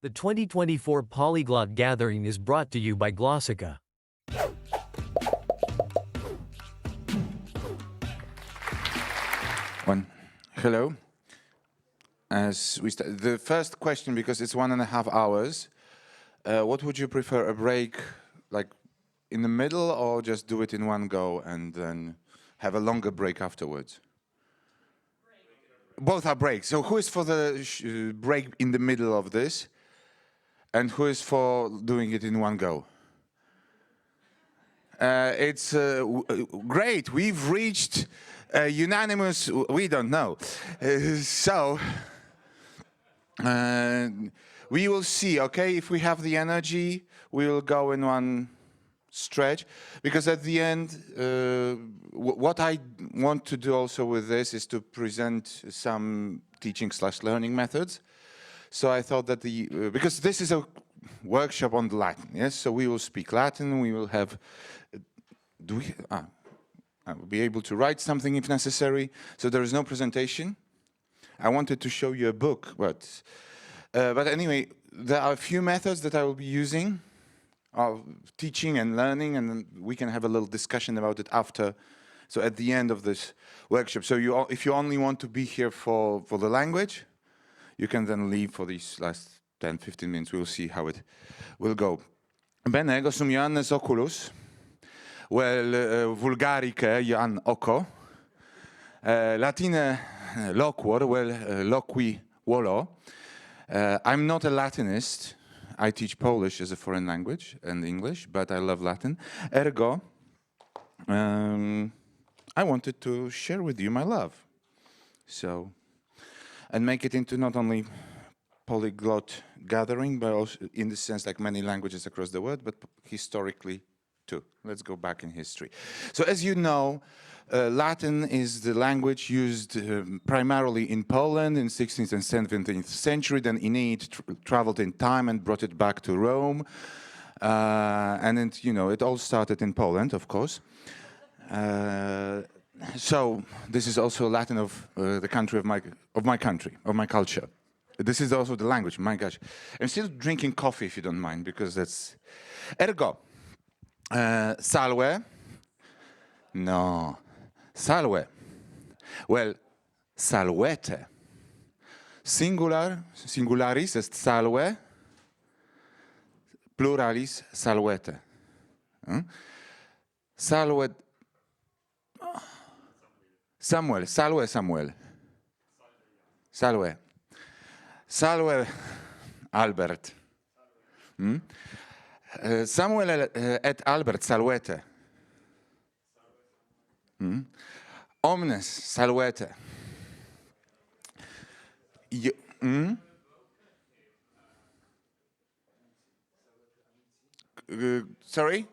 The 2024 Polyglot Gathering is brought to you by Glossica. Hello. As we start, the first question, because it's 1.5 hours, what would you prefer, a break like in the middle or just do it in one go and then have a longer break afterwards? Both are breaks. So who is for the break in the middle of this? And who is for doing it in one go? It's great. We've reached unanimous, we don't know. We will see, okay? If we have the energy, we will go in one stretch. Because at the end, what I want to do also with this is to present some teaching/learning methods. So I thought that because this is a workshop on the Latin, yes? So we will speak Latin, we will have, I will be able to write something if necessary. So there is no presentation. I wanted to show you a book, but anyway, there are a few methods that I will be using of teaching and learning, and then we can have a little discussion about it after. So at the end of this workshop. So if you only want to be here for the language, you can then leave for these last 10-15 minutes. We'll see how it will go. Bene, ego sum Ioannes Oculus, well, vulgarice Jan Oko, Latine loquor, well, loqui volo. I'm not a Latinist. I teach Polish as a foreign language and English, but I love Latin. Ergo, I wanted to share with you my love. So, and make it into not only polyglot gathering, but also in the sense like many languages across the world, but historically too. Let's go back in history. So as you know, Latin is the language used primarily in Poland in 16th and 17th century. Then Aeneid traveled in time and brought it back to Rome. And it all started in Poland, of course. So this is also Latin of the country of my country, of my culture. This is also the language. My gosh, I'm still drinking coffee, if you don't mind, because that's ergo. Salve. No. Salve. Well, salvete. Singularis est salve. Pluralis salvete. Salve. Samuel. Salve Samuel. Salve. Salve Albert. Samuel et Albert salvete. Omnes salvete. Sorry?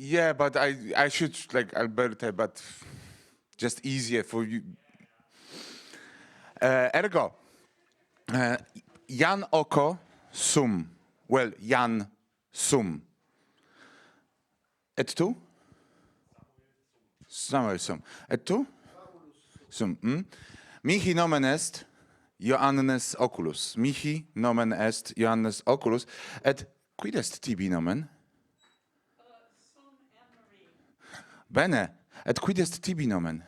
Yeah, but I should like Alberta, but just easier for you. Ergo. Jan Oko sum. Well, Jan sum. Et tu? Samuel sum. Et tu? Sum. Mihi nomen est Ioannes Oculus. Mihi nomen est Ioannes Oculus. Et quid est tibi nomen? Sum Anne-Marie. Bene. Et quid est tibi nomen?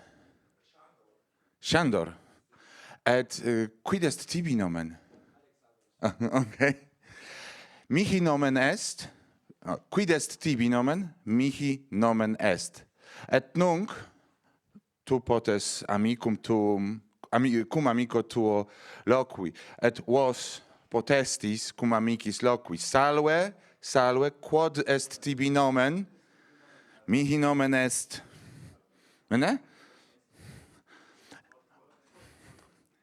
Shandor. Et quid est tibi nomen? Okay. Mihi nomen est. Quid est tibi nomen? Mihi nomen est. Et nunc tu potes amicum tuum, cum amico tuo loqui. Et vos potestis cum amicis loqui. Salve, salve, quod est tibi nomen? Mihi nomen est. Bene?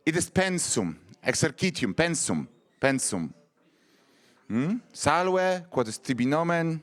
It is pensum, exercitium, pensum. Pensum. Salve, quod est tibi nomen?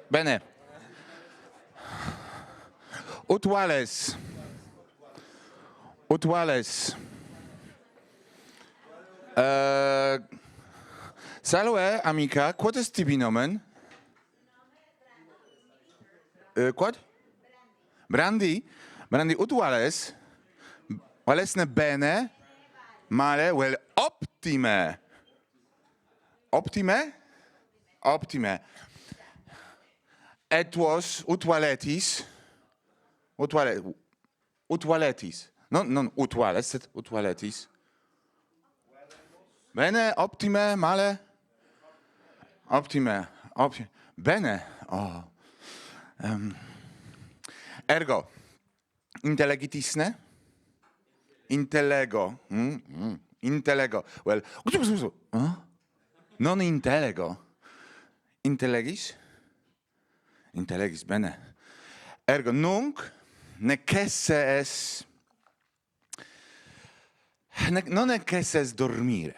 Bene. Utuales. Utuales. Salve, amica. Quod est tibi nomen? Quod? Brandi. Brandi utuales. Valesne bene. Male. Well, optime. Optime? Optime. Et tuos utualetis. Utualetis. Non utuales, sed utualetis. Bene, optime, male. Optime. Bene. Oh. Ergo. Intellegitisne. Intellego. Intellego. Well. Non intellego. Intellegis. Intellegis, bene. Ergo, nunc necesse es... non necesse es dormire.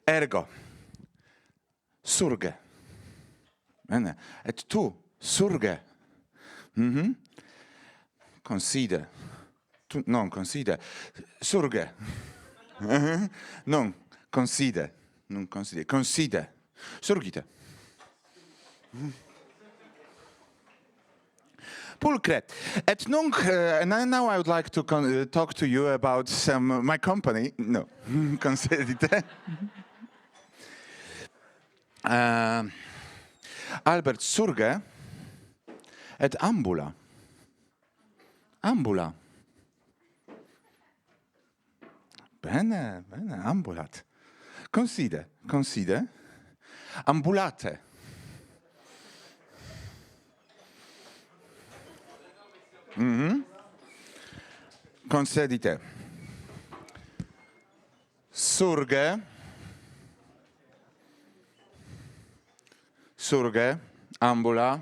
Ergo, surge. Bene. Et tu, surge. Conside. Tu, non, conside. Surge. Non, conside. Non conside. Conside. Surgite. Pulcre. Et nunc, now I would like to talk to you about my company. No, consedite. Albert surge et ambula. Ambula. Bene, bene, ambulat. Conside, conside. Ambulate. Consedite. Surge. Surge. Ambula.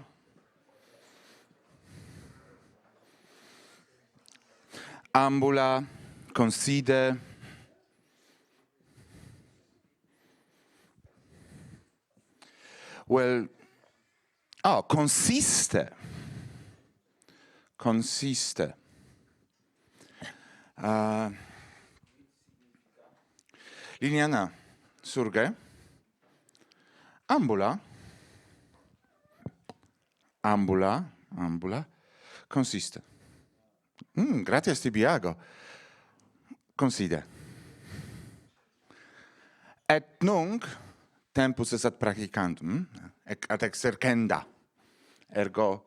Ambula. Conside. Well, consiste. Consiste. Liliana, surge. Ambula. Ambula. Ambula. Consiste. Gratias tibiago. Conside. Et nunc tempus est ad practicandum, ad exercenda. Ergo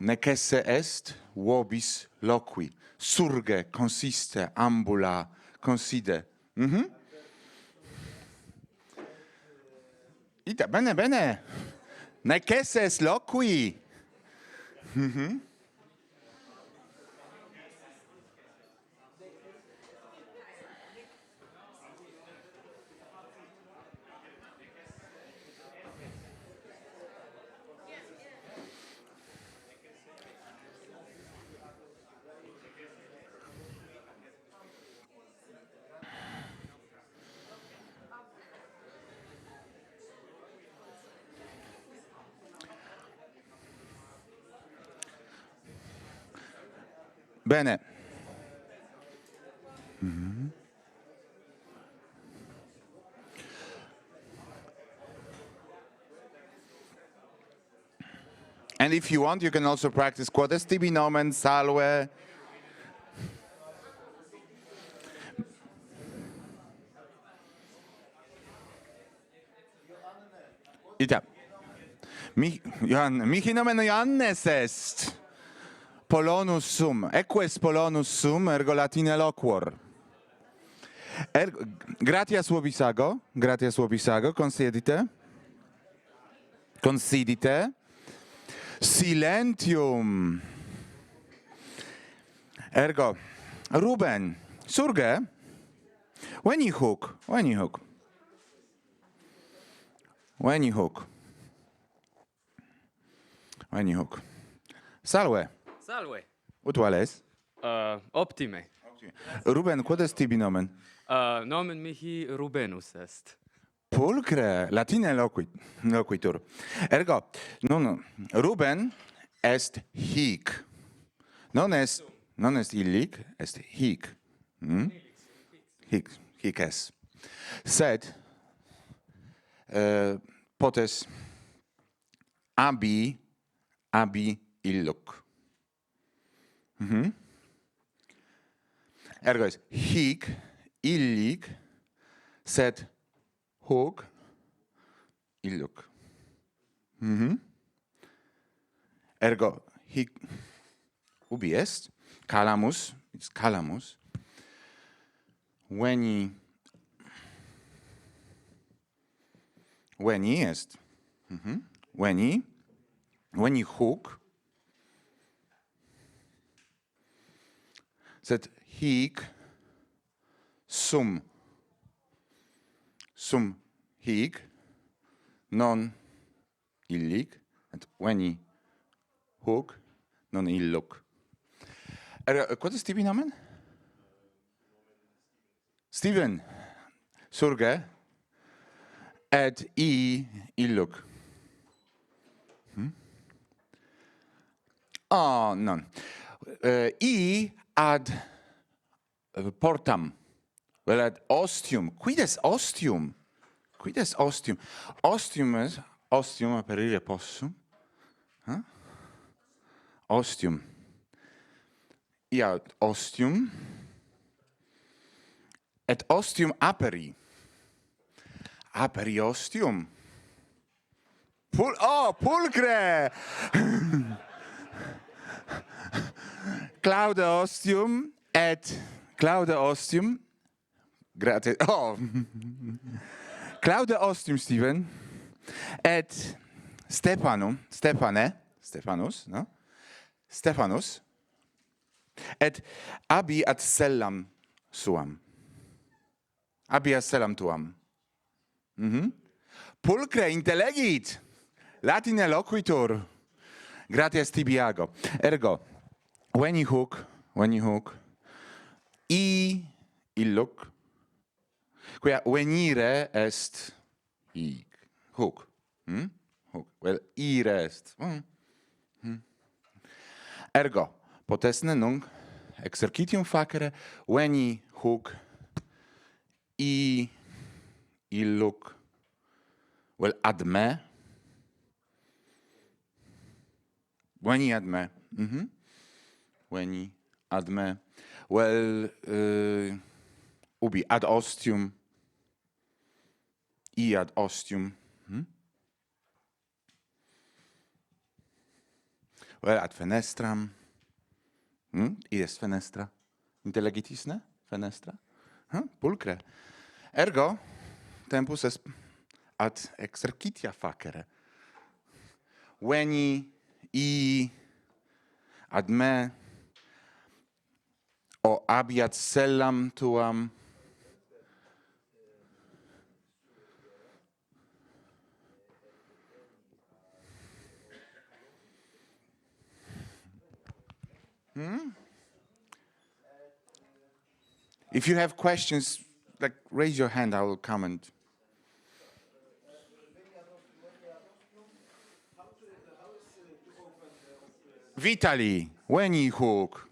necesse est vobis loqui. Surge, consiste, ambula, conside. Ita, bene, bene. Necesse est loqui. Bene. And if you want, you can also practice quod est tibi nomen, salve. Ita. Mihi nomen Ioannes est. Polonus sum. Eques Polonus sum, ergo Latine loquor. Gratias vobisago. Gratias vobisago. Considite. Considite. Silentium. Ergo. Ruben. Surge. Veni huc. Veni huc. Veni huc. Veni huc. Salve. Salve. Utuales. Optime. Ruben, quod est tibi nomen? Nomen mihi Rubenus est. Pulcre, latine loquitur. Ergo, nun, Ruben est hic. Non est illic, est hic. Hic es. Sed, potes abi illuc. Ergo est hic, illic, sed hoc, illuc. Ergo, hic ubi est, calamus, it's calamus, veni est, veni hoc, sed hic sum hic, non illic, et veni hoc, non illuc. Quod est tibi nomen? Stephen. Surge. Et illuc. Non. I ad portam. Vel ad ostium. Quid est ostium? Quid est ostium? Ostium aperire possum. Ostium. I ad ostium. Et ostium aperi. Aperi ostium. Pulcre! Claude ostium et Claude ostium. Grazie. Claude ostium, Stephen. Et Stephanus, no? Stephanus. Et abi ad cellam suam. Abi ad cellam tuam. Pulcre intellegit. Latine loquitur. Gratias tibi ago. Ergo, veni hoc, illuc, quia venire est hic, hoc. Hoc. Vel ire est. Ergo, potestne nunc exercitium facere, veni hoc, illuc, vel ad me, veni ad me, veni ad me, vel ubi ad ostium, I ad ostium, vel ad fenestram, ies fenestra, intellegitis ne? Fenestra? Pulcre. Ergo, tempus est ad exercitia facere. Veni ad me, o abi ad cellam tuam, If you have questions, like raise your hand, I will comment. Vitali, veni hoc.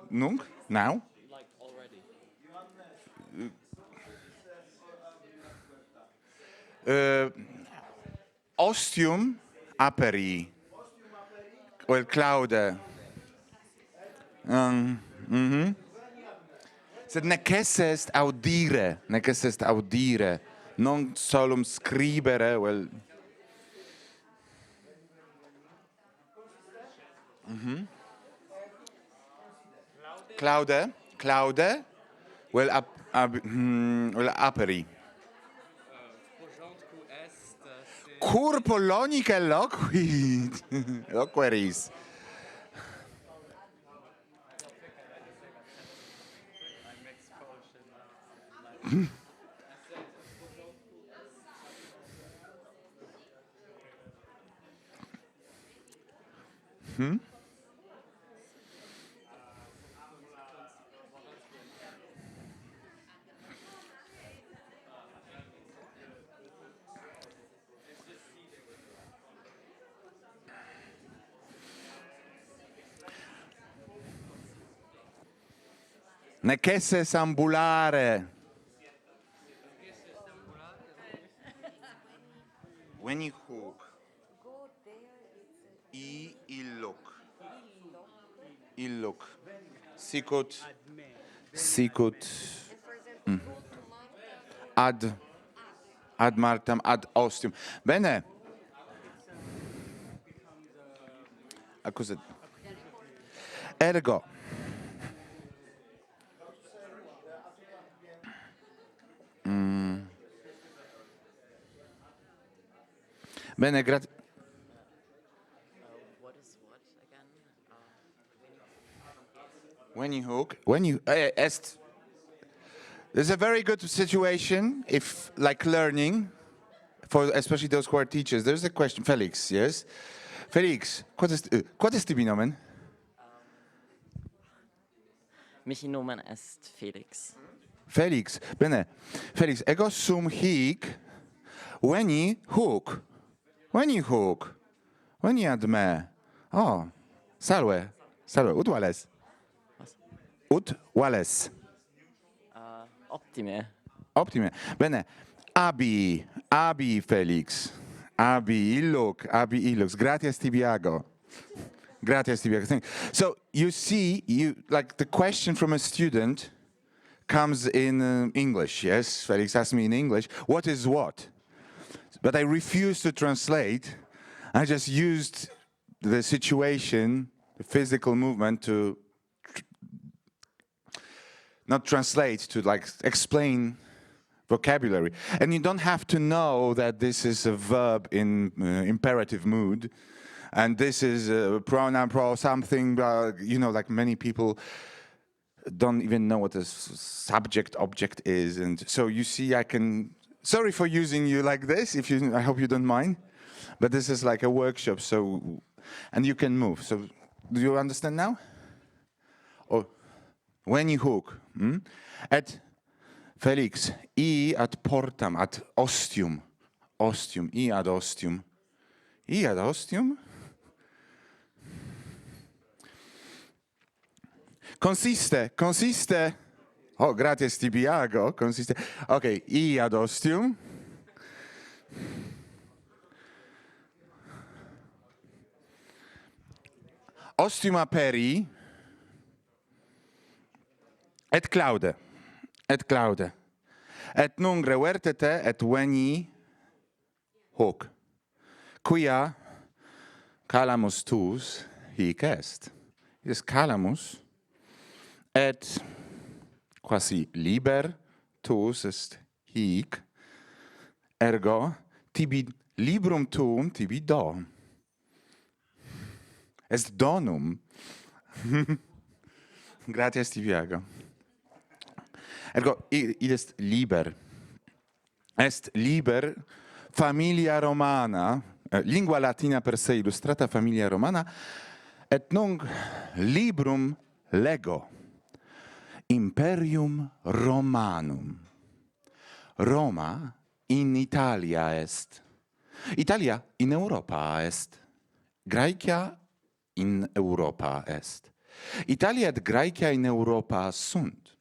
Nunc? Now? Like already. Ostium aperi. Well, Claude. Sed necesse est audire, non solum scribere, well. Claude, well, well, aperi. Cur Polonica loquit, loqueris. Necesse ambulare. When you hook. Illoc. Illoc. Sicut. Sicut. Ad Martam, ad ostium. Bene. Cos'è? Ergo. Bene, grazie. What is what again? When you hook, est. There's a very good situation if, like, learning, for especially those who are teachers. There's a question, Felix. Yes, Felix. Quod est tibi nomen? Mihi nomen est Felix. Felix. Bene. Felix. Ego sum hic. When you hook. When you hook. When you ad me. Oh. Salve. Salve. Ut vales. Ut vales. Optime. Optime. Bene. Abi Felix. Abi illux. Gratias tibiago. Gratias tibiago. So you see, like the question from a student comes in English. Yes, Felix asked me in English, what is what? But I refused to translate. I just used the situation, the physical movement to not translate, to like explain vocabulary. And you don't have to know that this is a verb in imperative mood, and this is a pronoun pro something, like many people don't even know what a subject object is. And so you see, sorry for using you like this, I hope you don't mind, but this is like a workshop, and you can move. So do you understand now? Or when you hook, at Felix, ad portam, ad ostium, ad ostium, ad ostium. Consiste, oh, gratias tibiago, consiste, okay, ad ostium. Ostium aperi, et claude. Et nunc revertete et veni hoc. Quia calamus tuus hic est. Is calamus et quasi liber tuus est hic. Ergo tibi librum tuum tibi do. Est donum. Gratias tibiago. Ergo, id est liber. Est liber familia romana, lingua latina per se, illustrata familia romana, et nunc librum lego. Imperium Romanum. Roma in Italia est. Italia in Europa est. Graecia in Europa est. Italia et Graecia in Europa sunt.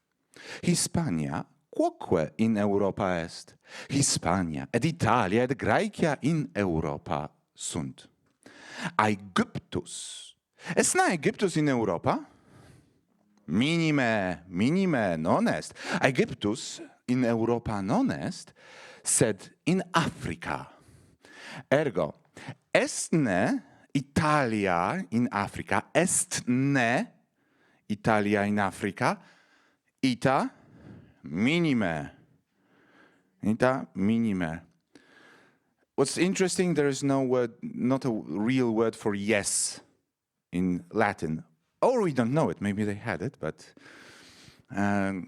Hispania quoque in Europa est. Hispania et Italia et Graecia in Europa sunt. Aegyptus. Est na Aegyptus in Europa? Minime non est. Aegyptus in Europa non est, sed in Africa. Ergo, est ne Italia in Africa, est ne Italia in Africa, ita minime. Ita minime. What's interesting, there is no word, not a real word for yes in Latin. Or we don't know it, maybe they had it, but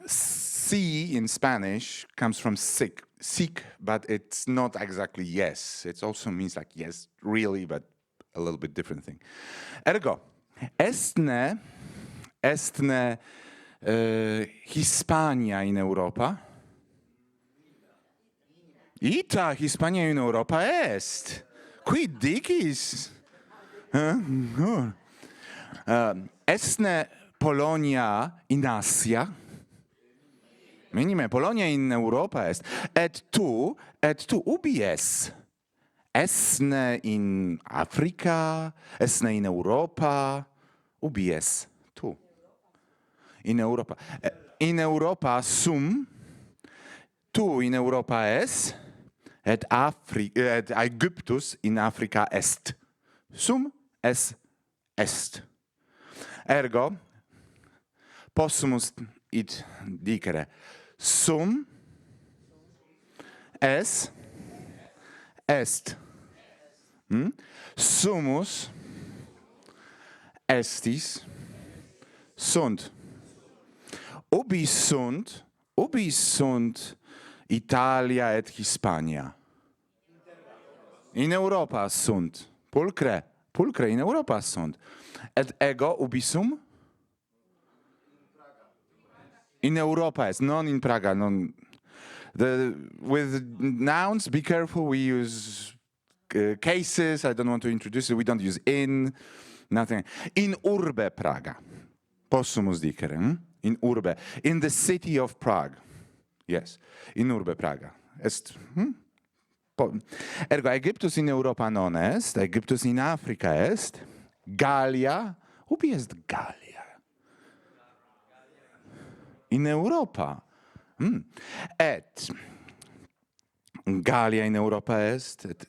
sí in Spanish comes from sic, but it's not exactly yes. It also means like yes, really, but a little bit different thing. Ergo, estne Hispania in Europa. Ita Hispania in Europa est. Quid dicis? Estne Polonia in Asia. Minime, Polonia in Europa est. Et tu ubi es? Esne in Africa, esne in Europa, ubi es tu? In Europa. In Europa sum, tu in Europa es, et Aegyptus in Africa est. Sum es est. Ergo, possumus id dicere, sum es est. Sumus estis sunt. Ubi sunt Italia et Hispania? In Europa sunt. Pulcre in Europa sunt. Et ego ubi sum? In Europa est, non in Praga, non. With nouns, be careful, we use cases, I don't want to introduce it, we don't use in, nothing. In urbe Praga, possumus dicere, in urbe, in the city of Prague, yes, in urbe Praga. Est, Ergo, Aegyptus in Europa non est, Aegyptus in Africa est, Gallia, ubi est Gallia? In Europa. Et Gallia in Europa est, et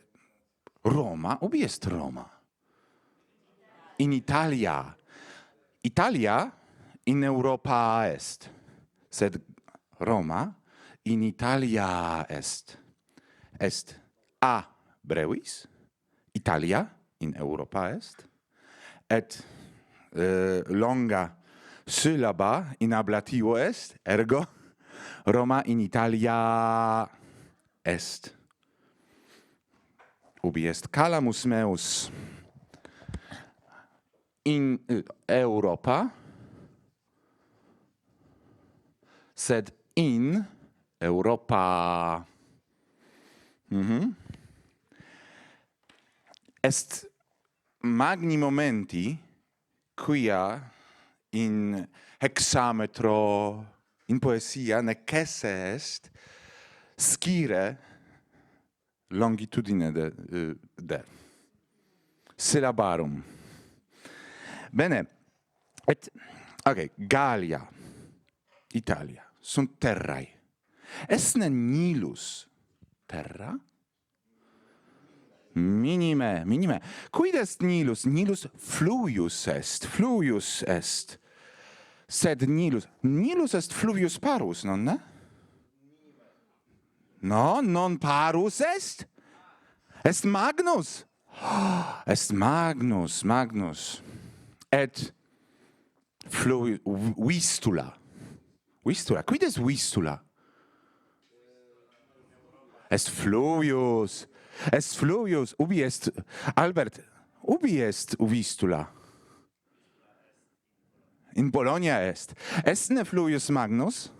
Roma, ubi est Roma? In Italia. Italia in Europa est, sed Roma in Italia est. Est a brevis, Italia in Europa est, et longa syllaba in ablativo est, ergo Roma in Italia est. Ubi est calamus meus in Europa, sed in Europa. Est magni momenti quia in hexametro, in poesia, necesse est scire longitudine de syllabarum. Bene, et, okay, Gallia, Italia, sunt terrae. Esne nilus terra? Minime. Quid est nilus? Nilus fluvius est. Sed nilus est fluvius parus, non? No, non parus est? Est magnus. Est magnus. Et fluvius, vistula. Quid est vistula? Est fluvius. Ubi est, Albert, ubi est vistula? In Polonia est. Est ne fluvius magnus?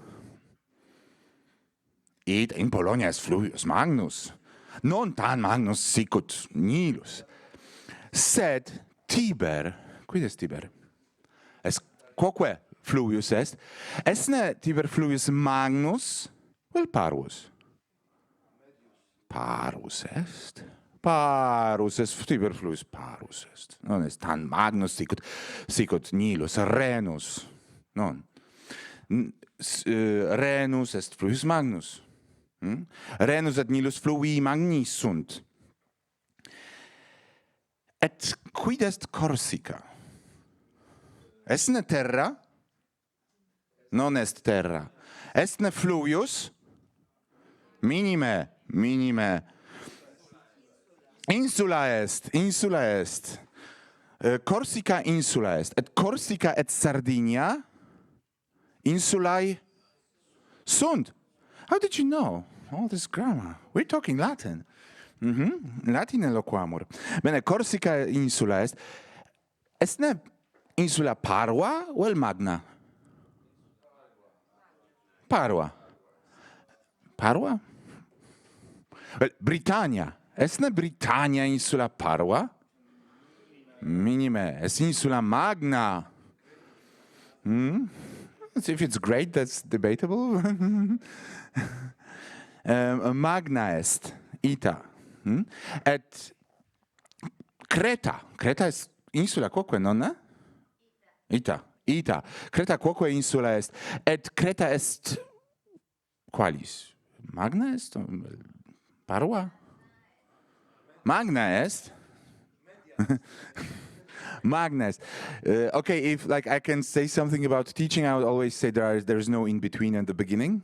Id in Polonia est fluvius magnus. Non tan magnus sicut nilus. Sed Tiber, quid est Tiber? Est quoque fluvius est. Est ne Tiber fluvius magnus? Vel parvus? Parus est. Tiber fluvius parus est. Non est tan magnus sicut nilus, Renus. Non. Renus est fluvius magnus. Renus et nilus fluvii magni sunt. Et quid est Corsica? Est ne terra? Non est terra. Est ne fluvius? Minime. Insula est. Corsica insula est. Et Corsica et Sardinia insulae sunt. How did you know all this grammar? We're talking Latin. Latine loquamur. Bene, Corsica insula est. Est ne insula parva vel magna? Parva. Well, Britannia. Est ne Britannia insula parva? Minime. Est insula magna. If it's great, that's debatable. Magna est, ita. Et Creta. Creta est insula quoque, non? Ita. Creta quoque insula est. Et Creta est qualis? Magna est? Parva? Magna est? Magna est. Okay, if like I can say something about teaching, I would always say there's no in between at the beginning.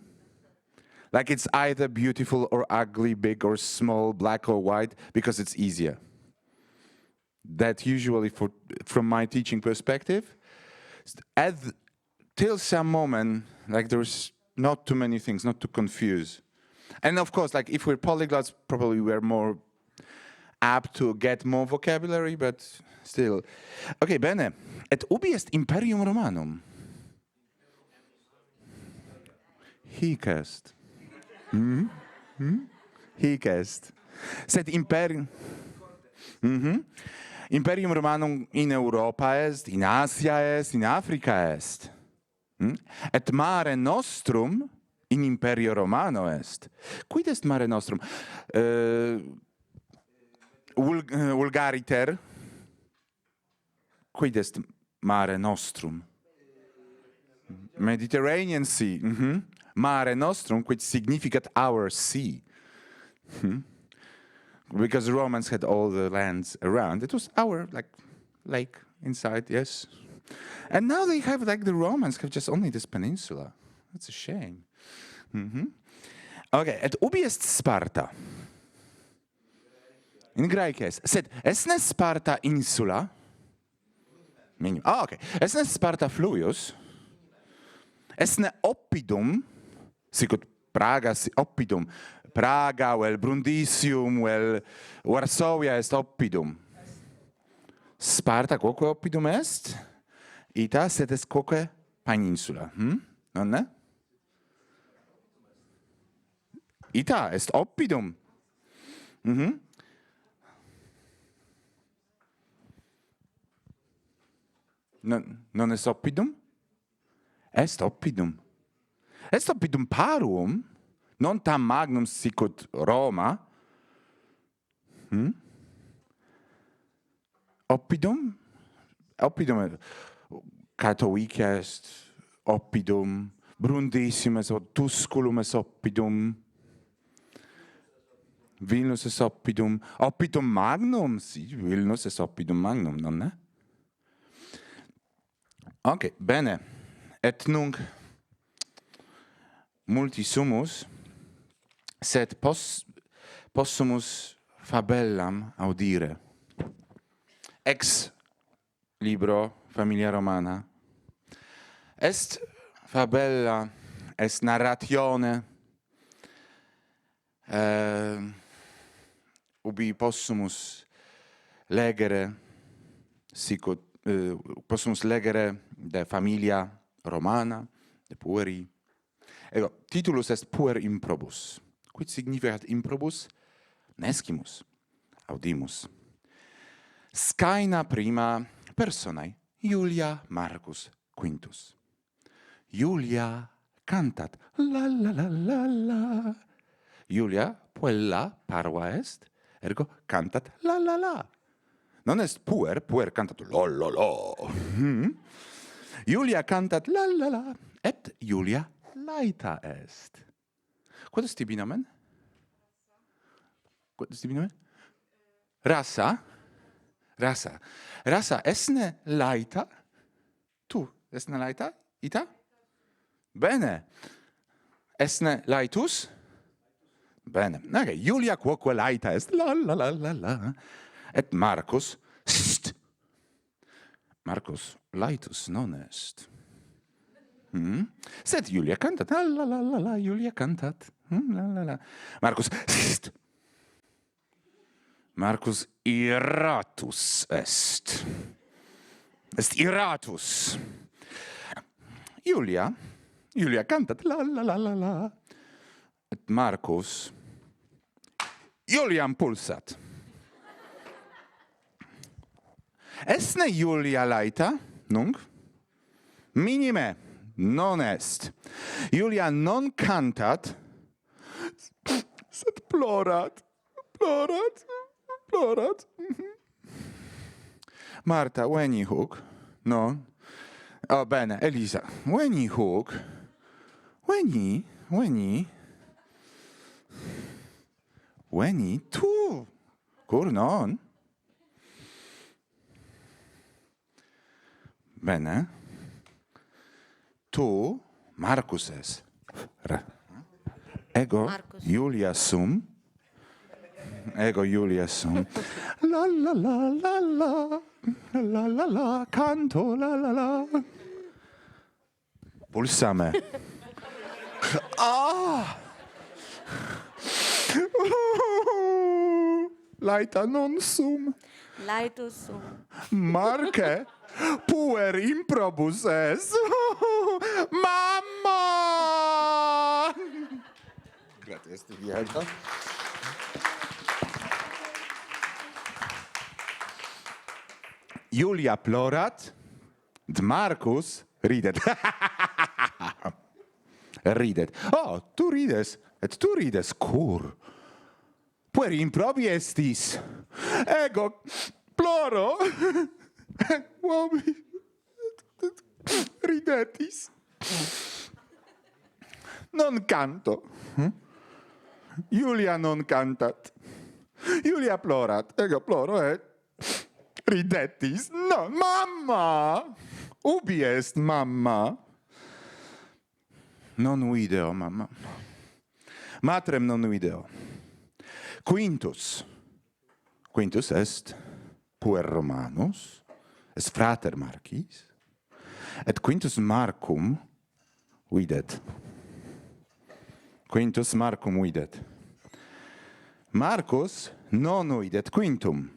Like it's either beautiful or ugly, big or small, black or white, because it's easier. That usually, from my teaching perspective, till some moment, like there's not too many things, not to confuse. And of course, like if we're polyglots, probably we're more apt to get more vocabulary, but still. Okay, bene. Et ubi est Imperium Romanum? Hic est. Hic est. Sed Imperium... Imperium Romanum in Europa est, in Asia est, in Africa est. Et mare nostrum in Imperio Romano est. Quid est mare nostrum? Vulgariter. Quid est mare nostrum? Mediterranean Sea. Mare nostrum, which significat our sea. Because the Romans had all the lands around. It was our lake inside, yes. And now they have the Romans have just only this peninsula. That's a shame. Okay, et ubi est Sparta? In Greek est. Sed esne Sparta insula? Okay. Esne Sparta fluvius? Esne oppidum? Sicut Praga oppidum. Praga, well, Brundisium, well, Varsovia est oppidum. Sparta quoque oppidum est? Ita sed est quoque peninsula. Non? Ita est oppidum. Non est oppidum? Est oppidum. Est oppidum parum? Non tam magnum sicut Roma. Oppidum? Oppidum Catoicia est oppidum. Brundisium est Tusculum est oppidum. Vilnius est oppidum. Oppidum magnum? Si, Vilnius est oppidum magnum, non? Ok, bene. Et nunc multi sumus, sed possumus fabellam audire. Ex libro Familia Romana. Est fabella, est narratione, ubi possumus legere, sicut, possumus legere de Familia Romana, de pueri. Ego, titulus est puer improbus. Quid significat improbus? Nescimus, audimus. Scaena prima personae, Julia Marcus Quintus. Julia cantat, la la la la la. Julia, puella parva est, ergo cantat, la la la. Non est puer cantat, la la la. Julia cantat, la la la, et Julia laeta est. Quod est tibi nomen? Quod est tibi nomen? Rasa? Rasa, esne laeta? Tu, esne laeta? Ita? Bene. Esne laetus? Bene. Okay. Julia quoque laeta est, la la la la la. Et Marcus, Marcus laetus non est. Sed Julia cantat, la la la la, Julia cantat, la la la. Marcus, Marcus iratus est. Est iratus. Julia cantat, la la la la la. Et Marcus, Juliam pulsat. Esne Julia laeta, nunc? Minime, non est. Julia non cantat, sed plorat. Plorat. Marta, veni hoc. Non. Oh, bene, Elisa. Veni hoc. Veni. Veni tu. Cur non. Bene. Tu, Marcus es. Ego, Marcus. Julia sum. Ego, Julia sum. La la la la la. La la la. Canto la la la. Pulsame. Ah! Laeta non sum. Laetus sum. Marke, puer improbus es. Mamma! Grazie, Stivielta. Julia plorat, Marcus ridet. Ridet. Oh, tu rides, et tu rides, cur? Puer improbi estis. Ego ploro. Ridetis. Non canto. Julia non cantat. Julia plorat. Ego ploro et ridetis. No, mamma! Ubi est mamma? Non video, mamma. Matrem non video. Quintus. Quintus est puer Romanus, est frater Marcis, et Quintus Marcum videt. Quintus Marcum videt. Marcus non videt Quintum.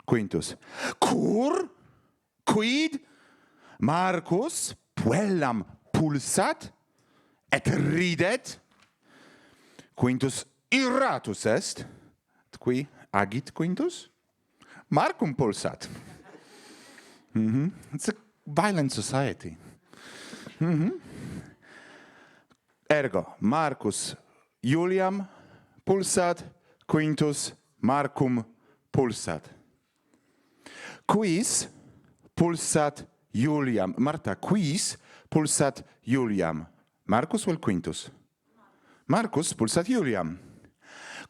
Quintus. Cur? Quid? Marcus puellam pulsat et ridet? Quintus irratus est. Et qui agit Quintus? Marcum pulsat. It's a violent society. Ergo, Marcus Juliam pulsat, Quintus Marcum pulsat. Quis pulsat Juliam? Marta, quis pulsat Juliam? Marcus vel Quintus? Marcus pulsat Juliam.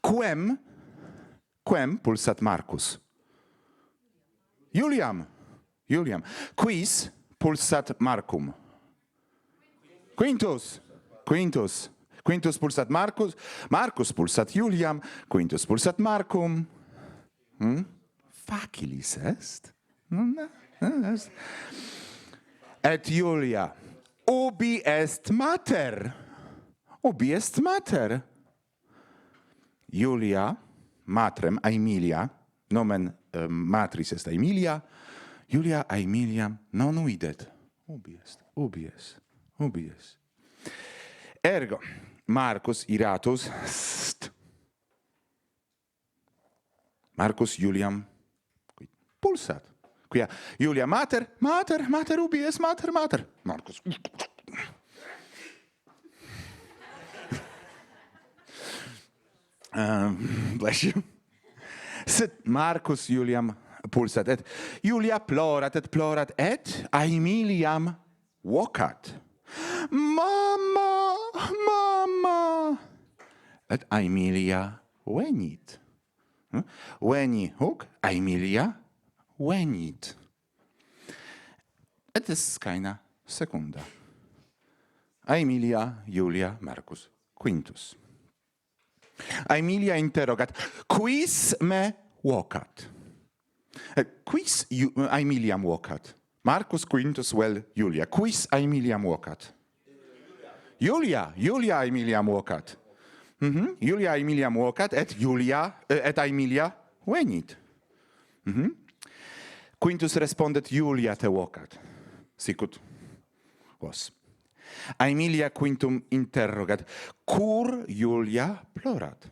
Quem pulsat Marcus? Juliam. Quis pulsat Marcum? Quintus. Quintus pulsat Marcus. Marcus pulsat Juliam. Quintus pulsat Marcum. Facilis est. Et Julia. Ubi est mater? Julia, matrem, Aemilia, nomen matris est Aemilia, Julia Aemiliam non videt. Ubi est. Ergo, Marcus iratus est. Marcus Juliam pulsat. Quia Julia mater, ubi est mater. Marcus. Bless you. Sed Marcus Juliam pulsat, et Julia plorat, et Aemiliam vocat. Mamma! Et Aemilia venit. Veni hoc, Aemilia venit. Et est scaena secunda. Aemilia, Julia, Marcus, Quintus. Aemilia interrogat, quis me vocat? Quis Aemiliam vocat? Marcus, Quintus, vel Julia. Quis Aemiliam vocat? Julia Aemiliam vocat. Julia Aemiliam vocat, et Aemilia venit. Quintus respondet, Julia te vocat. Sicut vos. Aemilia Quintum interrogat, cur Julia plorat?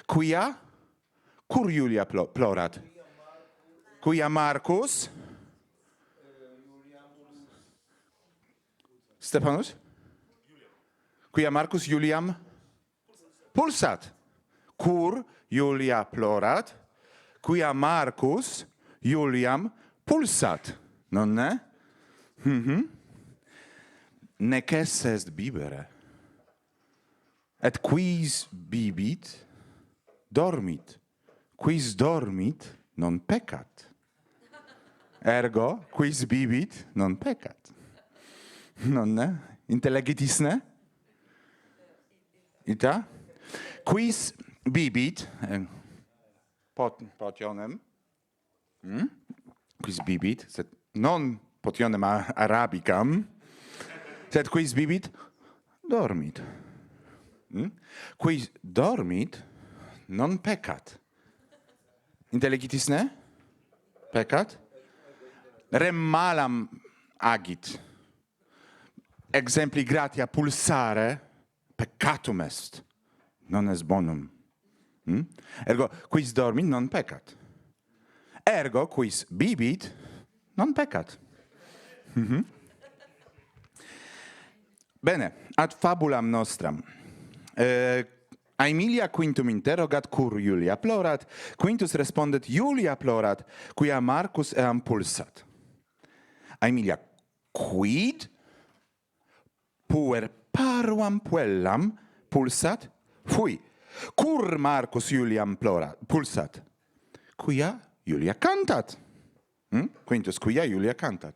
Quia? Cur Julia plorat? Quia Marcus? Stepanus? Quia Marcus Juliam pulsat. Cur Julia plorat, quia Marcus Juliam pulsat. Non ne? Neces est bibere. Et quis bibit, dormit. Quis dormit, non peccat. Ergo, quis bibit, non peccat. Non ne? Intellegitis ne? Ita? Quis bibit, potionem, quis bibit, sed non potionem arabicam, sed quis bibit, dormit. Quis dormit, non peccat. Intellegitis ne? Peccat? Rem malam agit. Exempli gratia pulsare, peccatum est. Non est bonum. Ergo, quis dormit, non peccat. Ergo, quis bibit, non peccat. Bene, ad fabulam nostram. Aemilia quintum interrogat cur Julia plorat, quintus respondet Julia plorat, quia Marcus eam pulsat. Aemilia, quid puer paruam puellam pulsat? Fui. Cur Marcus Juliam pulsat? Quia Julia cantat. Quintus, quia Julia cantat.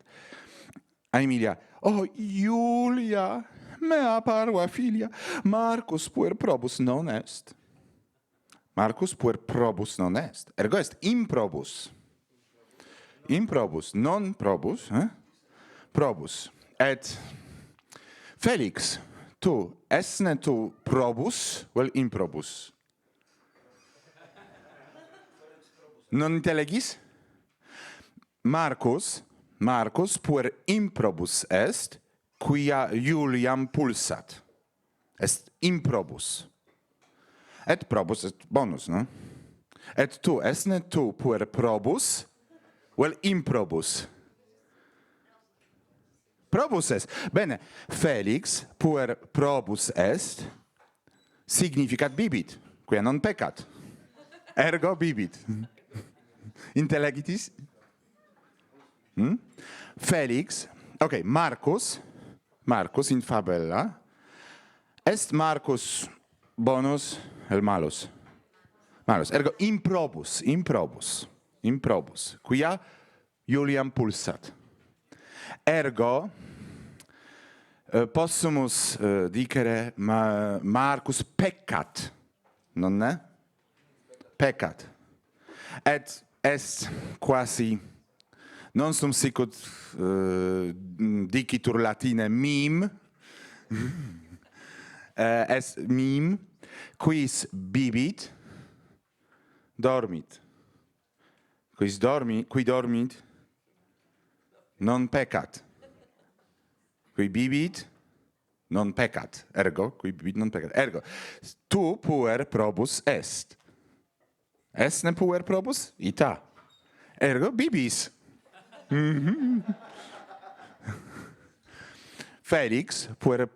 Aemilia, oh Julia, mea parva filia, Marcus puer probus non est. Marcus puer probus non est. Ergo est improbus. Improbus, non probus, probus. Et Felix, tu, esne tu probus, vel improbus? Non intellegis? Marcus puer improbus est, quia Juliam pulsat. Est improbus. Et probus est bonus, no? Et tu, esne tu puer probus, vel improbus? Probus est. Bene, Felix puer probus est, significat bibit, quia non peccat. Ergo bibit. Intellegitis? Felix, okay, Marcus in fabella, est Marcus bonus el malus? Malus. Ergo improbus, quia Juliam pulsat. Ergo, possumus dicere Marcus peccat, non ne? Peccat. Et est quasi, non sum sicut dicitur latine mim, est mim, quis bibit, dormit. Qui dormit, non peccat. Qui bibit, non peccat. Ergo, qui bibit, non peccat. Ergo, tu puer probus est. Esne puer probus? Ita. Ergo, bibis. Felix puer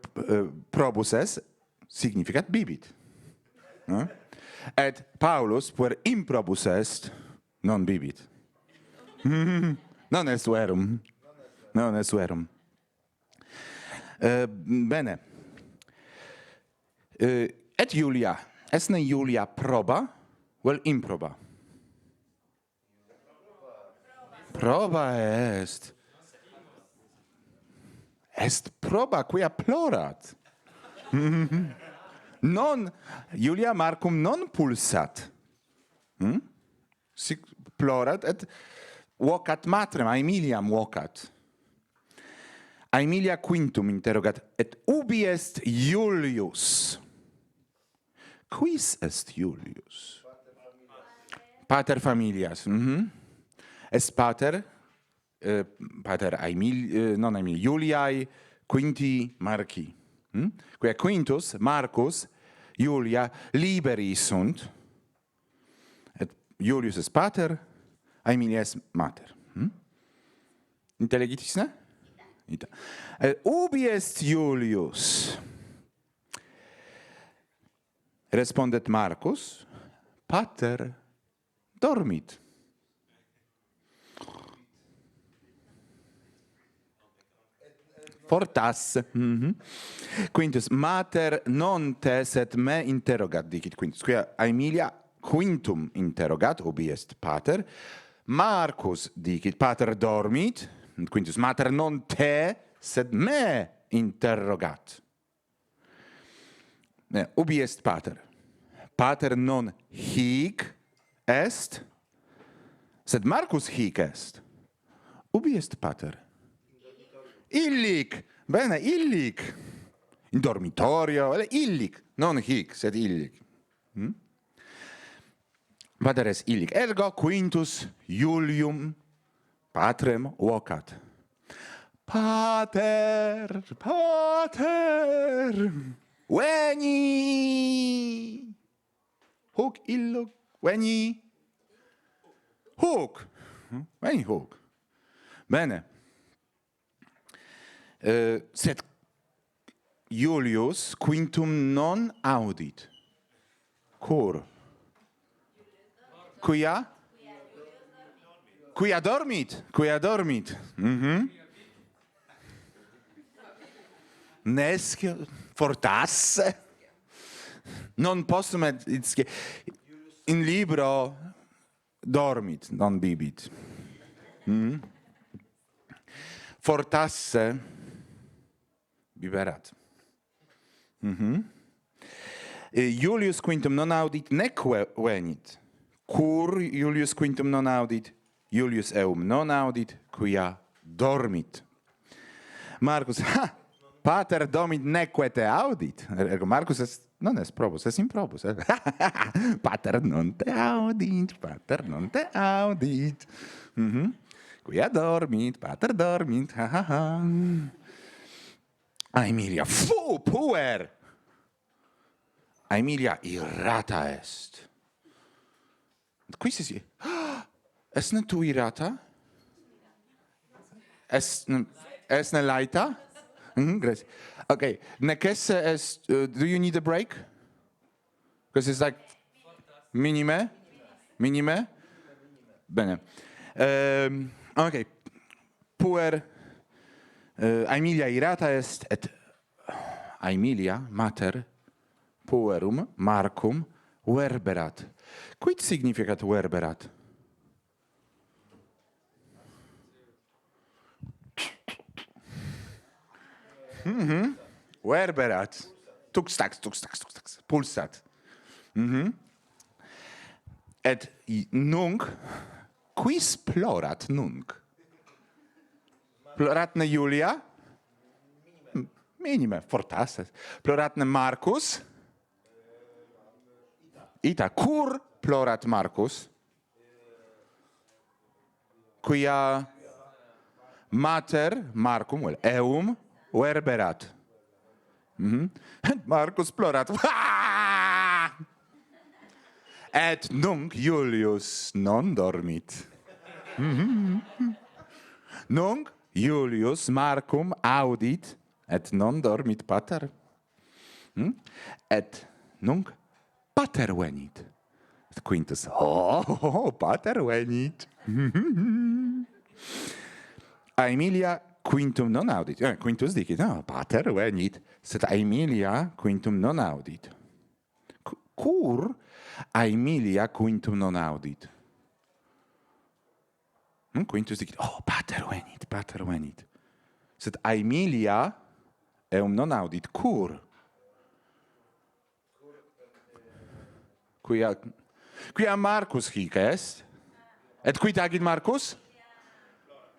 probus est, significat bibit. Et Paulus puer improbus est, non bibit. Non est verum. Non est verum. Bene. Et Julia, esne Julia proba, vel improba? Proba est. Est proba quia plorat. Non, Julia Marcum non pulsat. Sic plorat et vocat matrem, Aemiliam vocat. Aemilia quintum interrogat, et ubi est Julius? Quis est Julius? Pater familias. Est pater, non Aemilii, Juliae Quinti Marci. Quia Quintus, Marcus, Julia liberi sunt, et Julius est pater, Aemilia est mater. Intellegitis, ne? Ita. Ubi est Julius? Respondet Marcus, pater dormit. Fortasse. Quintus, mater non te sed me interrogat, dicit Quintus. Quia Aemilia quintum interrogat, ubi est pater. Marcus dicit, pater dormit. Quintus, mater non te sed me interrogat. Ubi est pater? Pater non hic est, sed Marcus hic est. Ubi est pater? Illic. Bene, illic. In dormitorio, illic. Non hic, sed illic. Pater est illic. Ergo Quintus Iulium patrem vocat. Pater, pater, veni. Huc illuc, veni. Huc. Veni huc. Bene. Sed Iulius quintum non audit. Cur? Quia? Quia dormit. Quia dormit. Nescio fortasse. Non possum in libro dormit, non bibit. Fortasse biberat. Julius quintum non audit neque venit. Cur Julius quintum non audit? Julius eum non audit, quia dormit. Marcus, pater domit neque te audit. Ergo Marcus non est probus, est improbus. Pater non te audit, pater non te audit. Quia dormit, pater dormit. Aemilia, puer. Aemilia irata est. Quis est? Est ne tu irata? Est ne laita? Grazie. Okay. Necesse est, do you need a break? Because it's like minime? Minime? Bene. Okay. Puer Aemilia irata est, et Aemilia, mater, puerum, Marcum, verberat. Quid significat verberat? Verberat. Tuxtax, pulsat. Et nunc, quis plorat nunc? Plorat ne Julia? Minime, fortasse. Plorat ne Marcus? Ita, cur plorat Marcus? Quia mater Marcum, eum, verberat. Marcus plorat. Et nunc Julius non dormit. Nunc Julius Marcum audit, et non dormit pater. Et nunc pater venit. Et Quintus, pater venit. Aemilia quintum non audit. Quintus dicit, pater venit, sed Aemilia quintum non audit. Cur Aemilia quintum non audit? Quintus dicit, pater venit. Sed Aemilia eum non audit. Cur? Quia Marcus hic est? Et quid agit Marcus?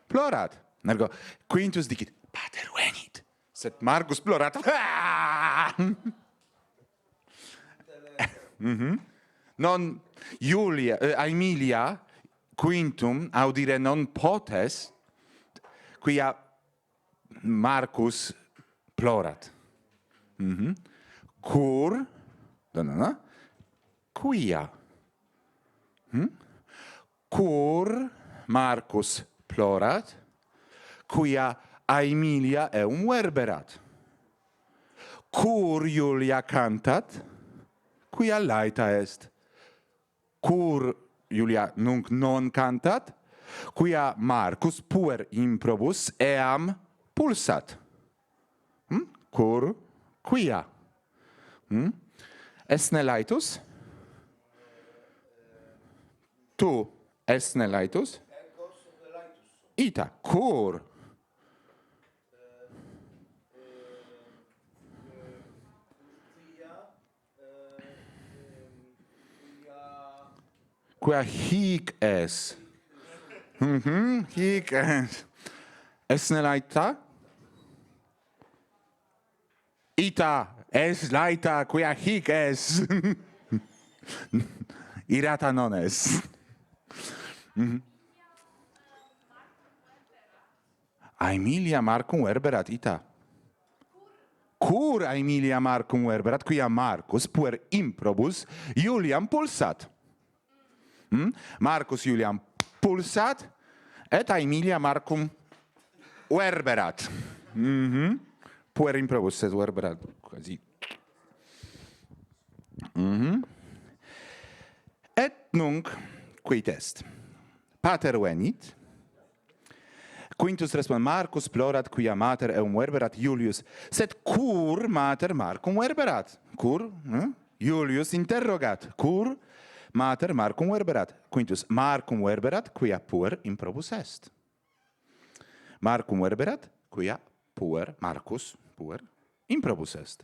Plorat. Ergo, Quintus dicit, pater venit. Sed Marcus plorat. Non Julia, Aemilia quintum audire non potes, quia Marcus plorat. Cur? Quia? Cur Marcus plorat? Quia Aemilia verberat. Cur Julia cantat, quia laeta est. Cur Julia nunc non cantat, quia Marcus puer improbus eam pulsat. Cur quia? Esne laetus? Tu esne laetus? Ita, cur? Quia hic es. Hic es. Esne laeta? Ita es laeta quia hic es. Irata non es. Aemilia Marcum verberat ita. Cur Aemilia Marcum verberat, quia Marcus puer improbus Juliam pulsat. Marcus Juliam pulsat, et Aemilia Marcum verberat. Puer improbus et verberat. Quasi. Et nunc, quid est? Pater venit, Quintus respond, Marcus plorat, quia mater verberat Julius. Sed cur mater Marcum verberat? Cur? Julius interrogat. Cur mater Marcum verberat? Quintus, Marcum verberat, quia puer improbus est. Marcum verberat, quia puer, Marcus puer, improbus est.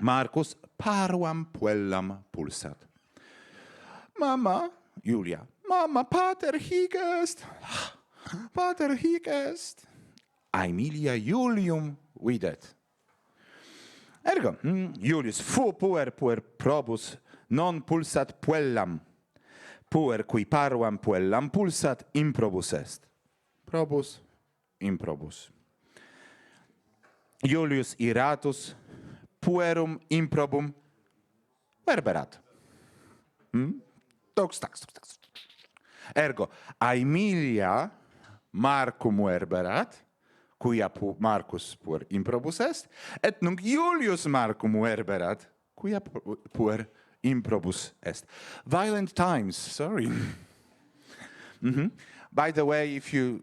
Marcus paruam puellam pulsat. Mama, Julia, mama, pater hic est. Pater hic est. Aemilia Julium videt. Ergo, Julius fu puer probus non pulsat puellam. Puer qui paruam puellam pulsat improbus est. Probus, improbus. Julius iratus puerum improbum verberat. Tox. Ergo, Aemilia Marcum verberat, quia Marcus puer improbus est, et nunc Julius Marcum verberat, quia puer improbus est. Violent times, sorry. By the way, if you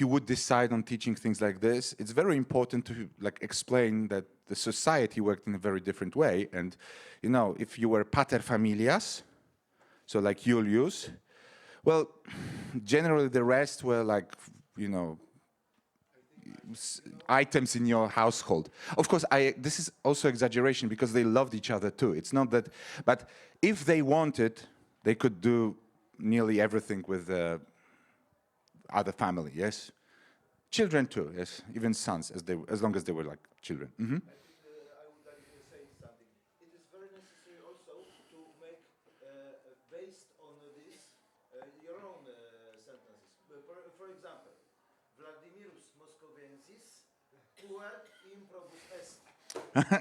would decide on teaching things like this, it's very important to explain that the society worked in a very different way. And, if you were pater familias, so like Julius, well, generally the rest were items in your household. Of course, this is also exaggeration because they loved each other too. It's not that, but if they wanted, they could do nearly everything with the other family, yes? Children too, yes? Even sons, as long as they were like children. I would like to say something. It is very necessary also to make, based on this, your own sentences. For example, Vladimirus Moscovensis puer improbus est.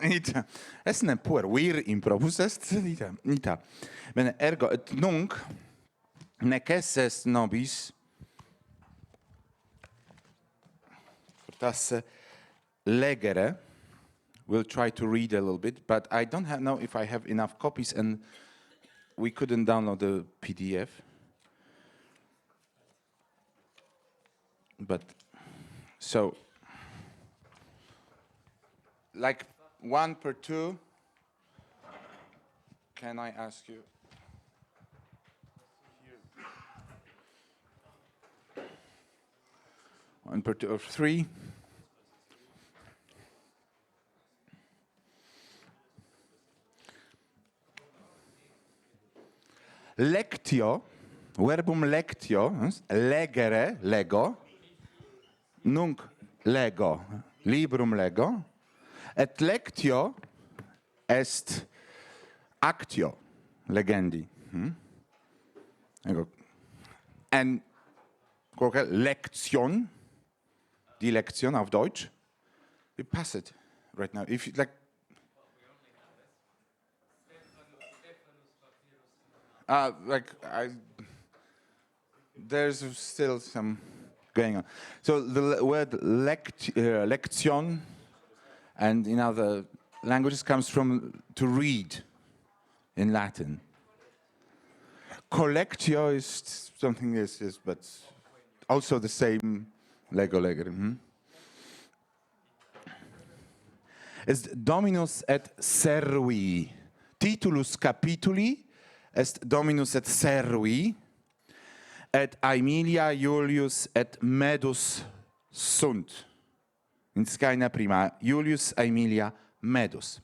Ita. Esne puer vir improbus est. Ita. Bene, ergo, et nunc, nec est nobis, fortasse legere. We'll try to read a little bit, but I don't know if I have enough copies, and we couldn't download the PDF. But, so, like 1 per 2, can I ask you? 1 per 2 or 3. Lectio, verbum lectio, legere, lego, nunc lego, librum lego, et lectio est actio, legendi. And Lektion, die Lektion auf Deutsch, we pass it right now. If you like, there's still some going on. So the word lection, and in other languages, comes from to read in Latin. Collectio is something is but also the same lego. Est Dominus et servi. Titulus capituli est Dominus et servi, et Aemilia Iulius et Medus sunt. In scaena prima, Iulius Aemilia Medus.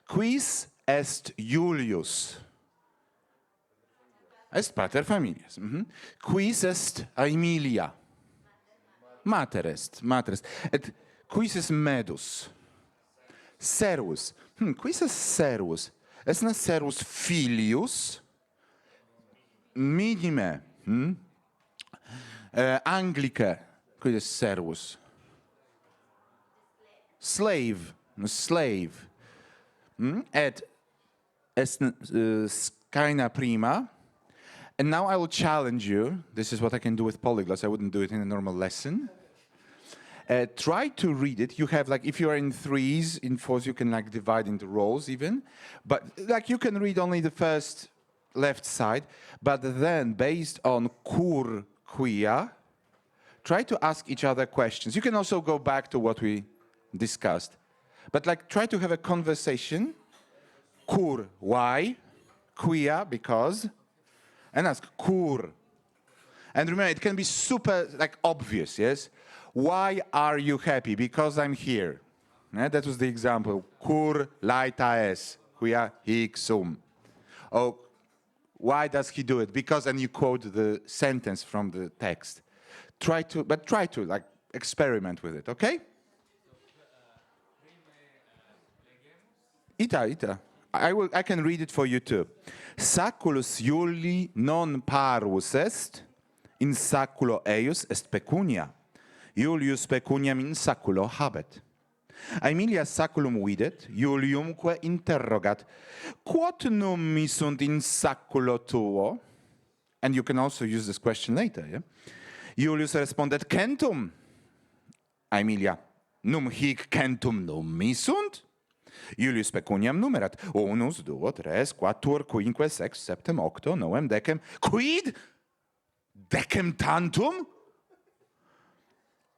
Quis est Iulius? Est pater familias. Quis est Aemilia? Mater est. Et quis est Medus? Servus. Quis est servus? Est not servus filius? Minime. Anglica. Quid est servus? Slave. Et est scaena prima. And now I will challenge you. This is what I can do with polyglots. I wouldn't do it in a normal lesson. Try to read it. You have, like, if you are in threes, in fours, you can, like, divide into rows even. But, like, you can read only the first left side. But then, based on cur quia, try to ask each other questions. You can also go back to what we discussed. But, like, try to have a conversation. Cur, why? Quia, because. And ask, cur. And remember, it can be super, like, obvious, yes? Why are you happy? Because I'm here. Yeah, that was the example. Cur laeta es, quia hic sum. Oh, why does he do it? Because, and you quote the sentence from the text. Try to, like, experiment with it, okay? Ita. I can read it for you too. Saculus Iuli non parvus est, in saculo eius est pecunia. Iulius pecuniam in saculo habet. Aemilia saculum videt, Iuliumque interrogat, quod nummi sunt in saculo tuo? And you can also use this question later, yeah? Iulius respondet, centum. Aemilia, num hic centum nummi sunt? Iulius pecuniam numerat, unus, duo, tres, quattuor, quinque, sex, septem, octo, novem, decem. Quid? Decem tantum?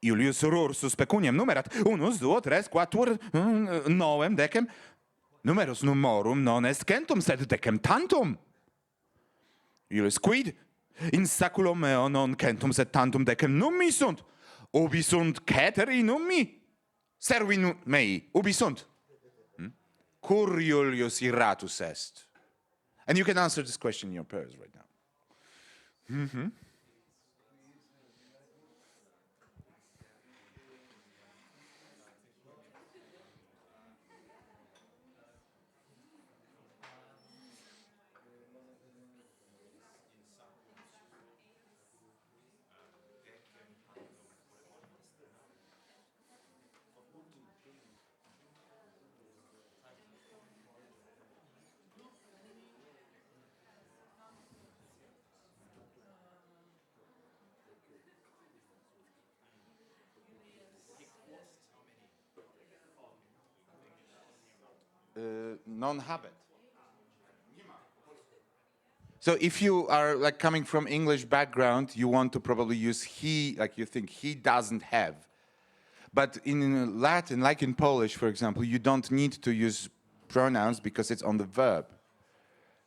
Iulius rursus pecuniam numerat, unus, duo, tres, quattuor, novem, decem. Numerus numorum non est centum, sed decem tantum. Iulius, quid? In saculo meo non centum, sed tantum decem nummi sunt. Ubi sunt ceteri nummi? Servi mei, ubi sunt? Cur Iulius iratus est? And you can answer this question in your prayers right now. Non habet. So if you are, like, coming from English background, you want to probably use he, like you think he doesn't have. But in Latin, like in Polish, for example, you don't need to use pronouns because it's on the verb.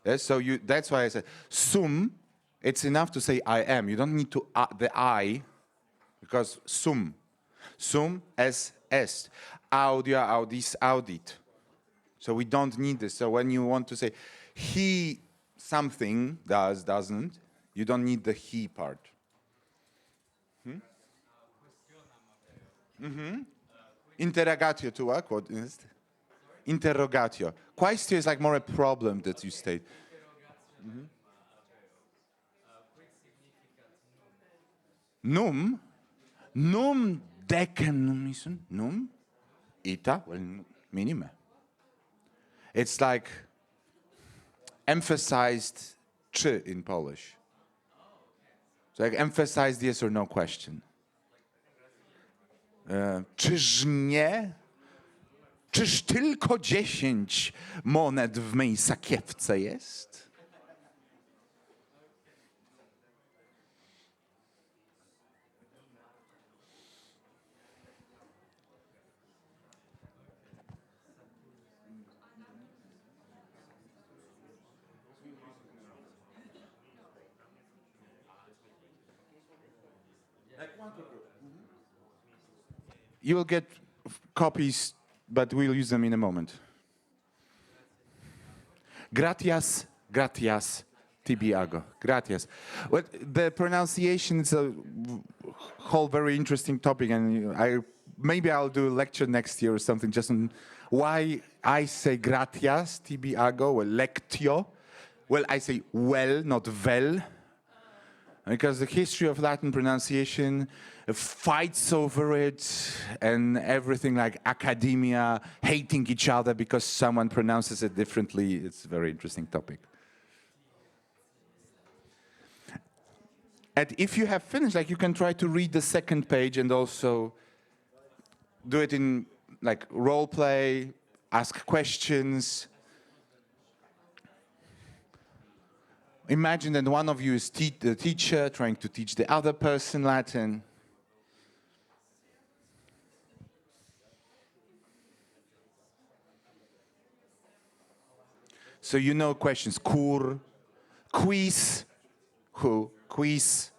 Yes? So that's why I said sum, it's enough to say I am. You don't need to the I, because sum. Sum es est. Audia, audis, audit. So we don't need this. So when you want to say he something does, doesn't, you don't need the he part. Interrogatio tua, quod est? Interrogatio. Quaestio is like more a problem that you state. Num? Num decem nummi sunt? Num? Ita? Well, minime. It's like emphasized czy in Polish. So like emphasized yes or no question. Czyż nie? Czyż tylko 10 monet w mej sakiewce jest? You will get copies, but we'll use them in a moment. Gratias, gratias, tibiago. Gratias. Well, the pronunciation is a whole very interesting topic, and maybe I'll do a lecture next year or something just on why I say gratias, tibiago, or lectio. Well, I say well, not vel. Because the history of Latin pronunciation fights over it and everything, like academia hating each other because someone pronounces it differently. It's a very interesting topic. And if you have finished, like, you can try to read the second page and also do it in like role play, ask questions. Imagine that one of you is the teacher trying to teach the other person Latin. So you know questions. Cur, quis, who, quis,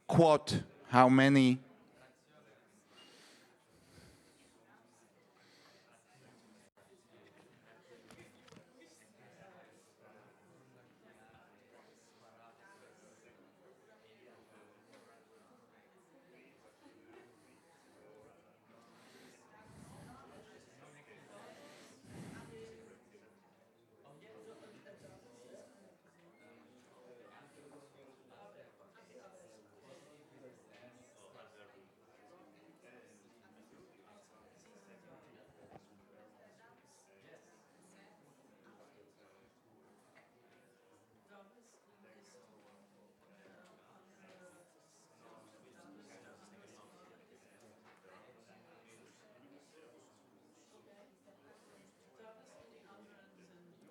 quod, how many.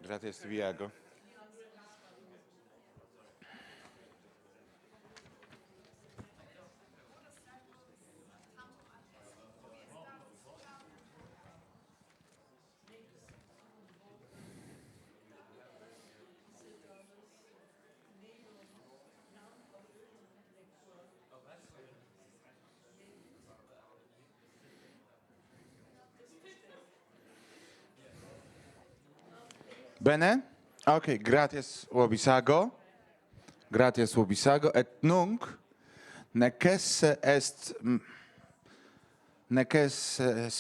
Gracias, Viago. Bene? Okay, gratias wobisago. Gratias wobisago. Et nunc necesse est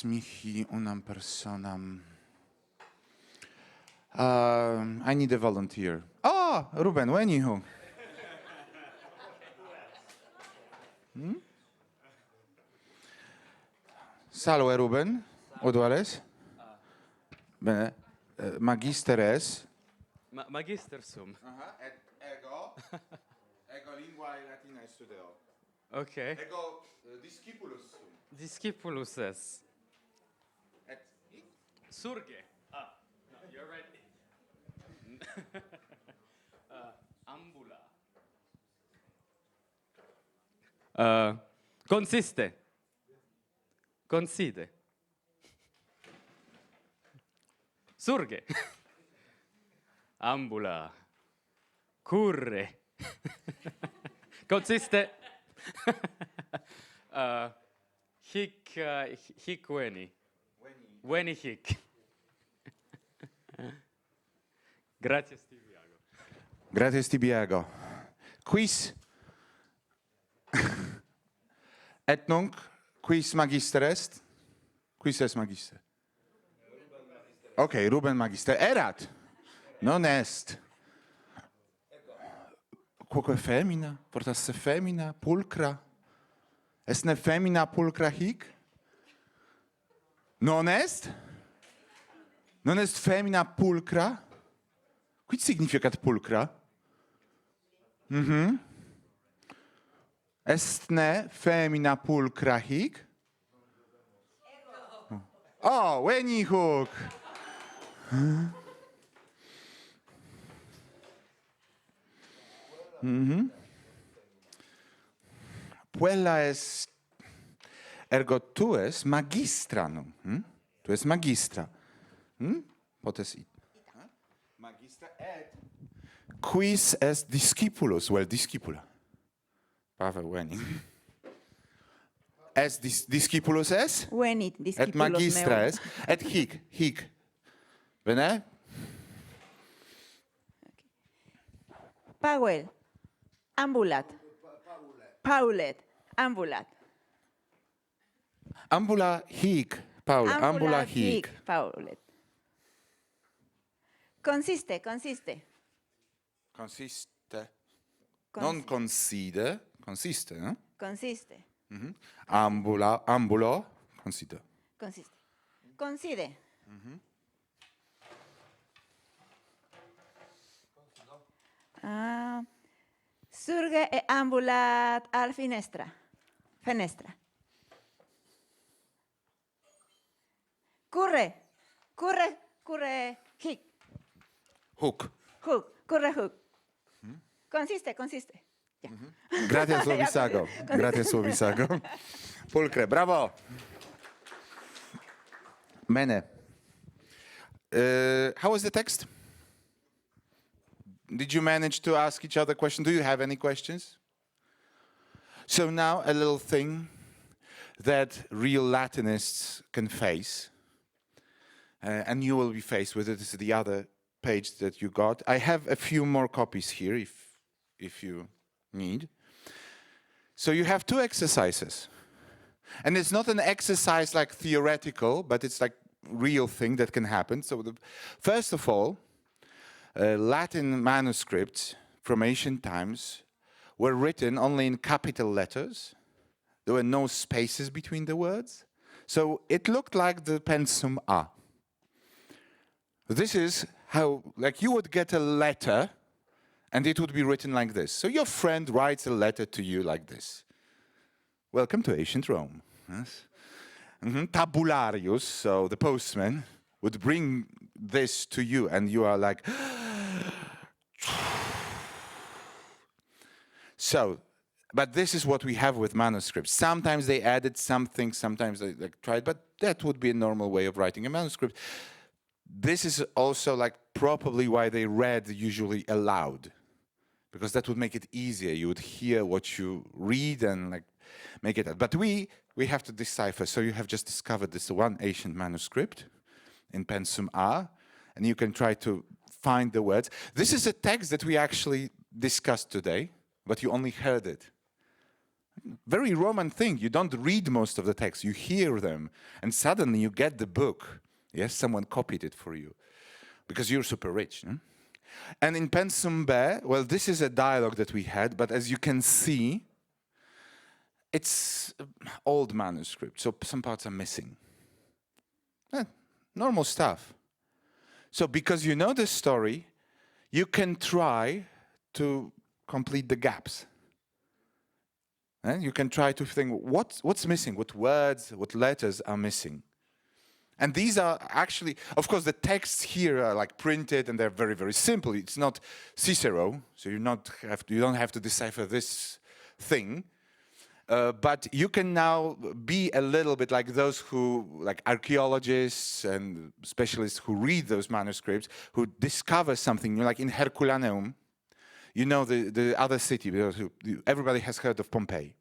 mihi unam personam. I need a volunteer. Oh, Ruben, when you? Salve, Ruben. Oduales? Bene. Magister es. Magister sum. Et ego lingua latina studeo. Okay. Ego discipulus sum. Discipulus es. Et Surge. Ah, no, you're right. Ambula. Consiste. Conside. Surge. Ambula. Curre. Consiste. Hic veni. Veni hic. Gracias, Tibiago. Gratias tibiago. Quis et nunc quis magister est? Quis est magister? Okay, Ruben magister. Erat. Non est. Quoque femina, portasse femina pulcra. Est ne femina pulcra hic? Non est? Non est femina pulcra? Quid significat pulcra? Est ne femina pulcra hic? Oh, Weni hook. Puella es ergo tu es magistranum. Tu es magistra. Potes it. Magistra et quis est discipulus? Well, discipula. Pavel Weni. Es discipulus es? Venit, Et discipulos magistra meum. es? Et hic. Bene? Pauel, ambulat. Paulet, ambulat. Ambula hic, Paul. Ambula hic. Paulet. Consiste. Consiste. Non conside. Consiste, no? Consiste. Ambulo. Conside. Consiste. Conside. Surge e ambulat al finestra. Fenestra. Curre hic. Hook. Curre hook. Consiste. Ya. Gracias, Lovisago. Gracias, Lovisago. Pulcre, bravo. Bene. How was the text? Did you manage to ask each other questions? Do you have any questions? So now a little thing that real Latinists can face, and you will be faced with it. This is the other page that you got. I have a few more copies here if you need. So you have two exercises. And it's not an exercise like theoretical, but it's like real thing that can happen. So first of all, Latin manuscripts from ancient times were written only in capital letters. There were no spaces between the words. So it looked like the pensum A. This is how, like you would get a letter and it would be written like this. So your friend writes a letter to you like this. Welcome to ancient Rome. Yes. Tabularius, so the postman, would bring this to you and you are like, so, but this is what we have with manuscripts. Sometimes they added something, sometimes they tried, but that would be a normal way of writing a manuscript. This is also like probably why they read usually aloud, because that would make it easier. You would hear what you read and like make it. But we have to decipher. So you have just discovered this one ancient manuscript in pensum A, and you can try to find the words. This is a text that we actually discussed today, but you only heard it. Very Roman thing. You don't read most of the text. You hear them, and suddenly you get the book. Yes, someone copied it for you because you're super rich. And in pensum B, well, this is a dialogue that we had, but as you can see, it's old manuscript, so some parts are missing. Normal stuff. So because you know the story, you can try to complete the gaps. And you can try to think, what's missing? What words, what letters are missing? And these are actually, of course, the texts here are like printed and they're very, very simple. It's not Cicero, so you don't have to decipher this thing. But you can now be a little bit like those who, like archaeologists and specialists who read those manuscripts, who discover something new, like in Herculaneum. You know the other city, because everybody has heard of Pompeii,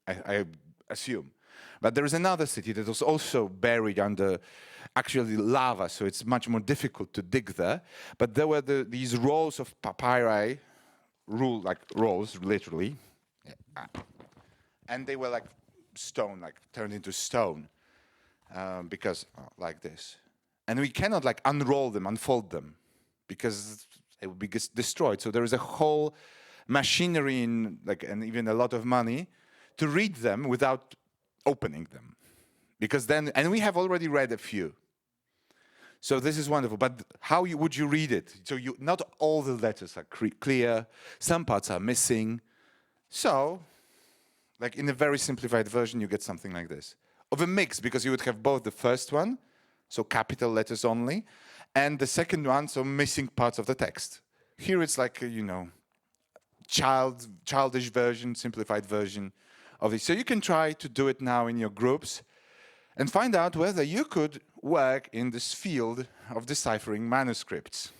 I assume. But there is another city that was also buried under actually lava, so it's much more difficult to dig there. But there were these rolls of papyri, like rolls, literally. And they were like stone, like turned into stone, because like this. And we cannot like unroll them, unfold them, because it would be destroyed. So there is a whole machinery and even a lot of money to read them without opening them, because then, and we have already read a few. So this is wonderful. But how would you read it? So not all the letters are clear. Some parts are missing. So, like in a very simplified version, you get something like this. of a mix, because you would have both the first one, so capital letters only, and the second one, so missing parts of the text. Here it's like a, you know, childish version, simplified version of it. So you can try to do it now in your groups and find out whether you could work in this field of deciphering manuscripts.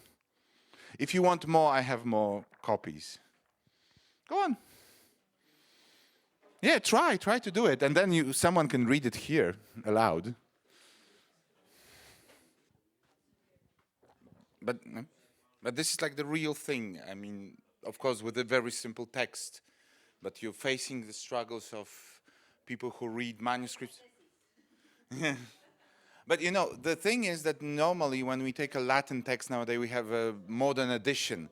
If you want more, I have more copies. Go on. Yeah, try to do it, and then someone can read it here aloud. But this is like the real thing. I mean, of course, with a very simple text, but you're facing the struggles of people who read manuscripts. But you know, the thing is that normally when we take a Latin text nowadays, we have a modern edition.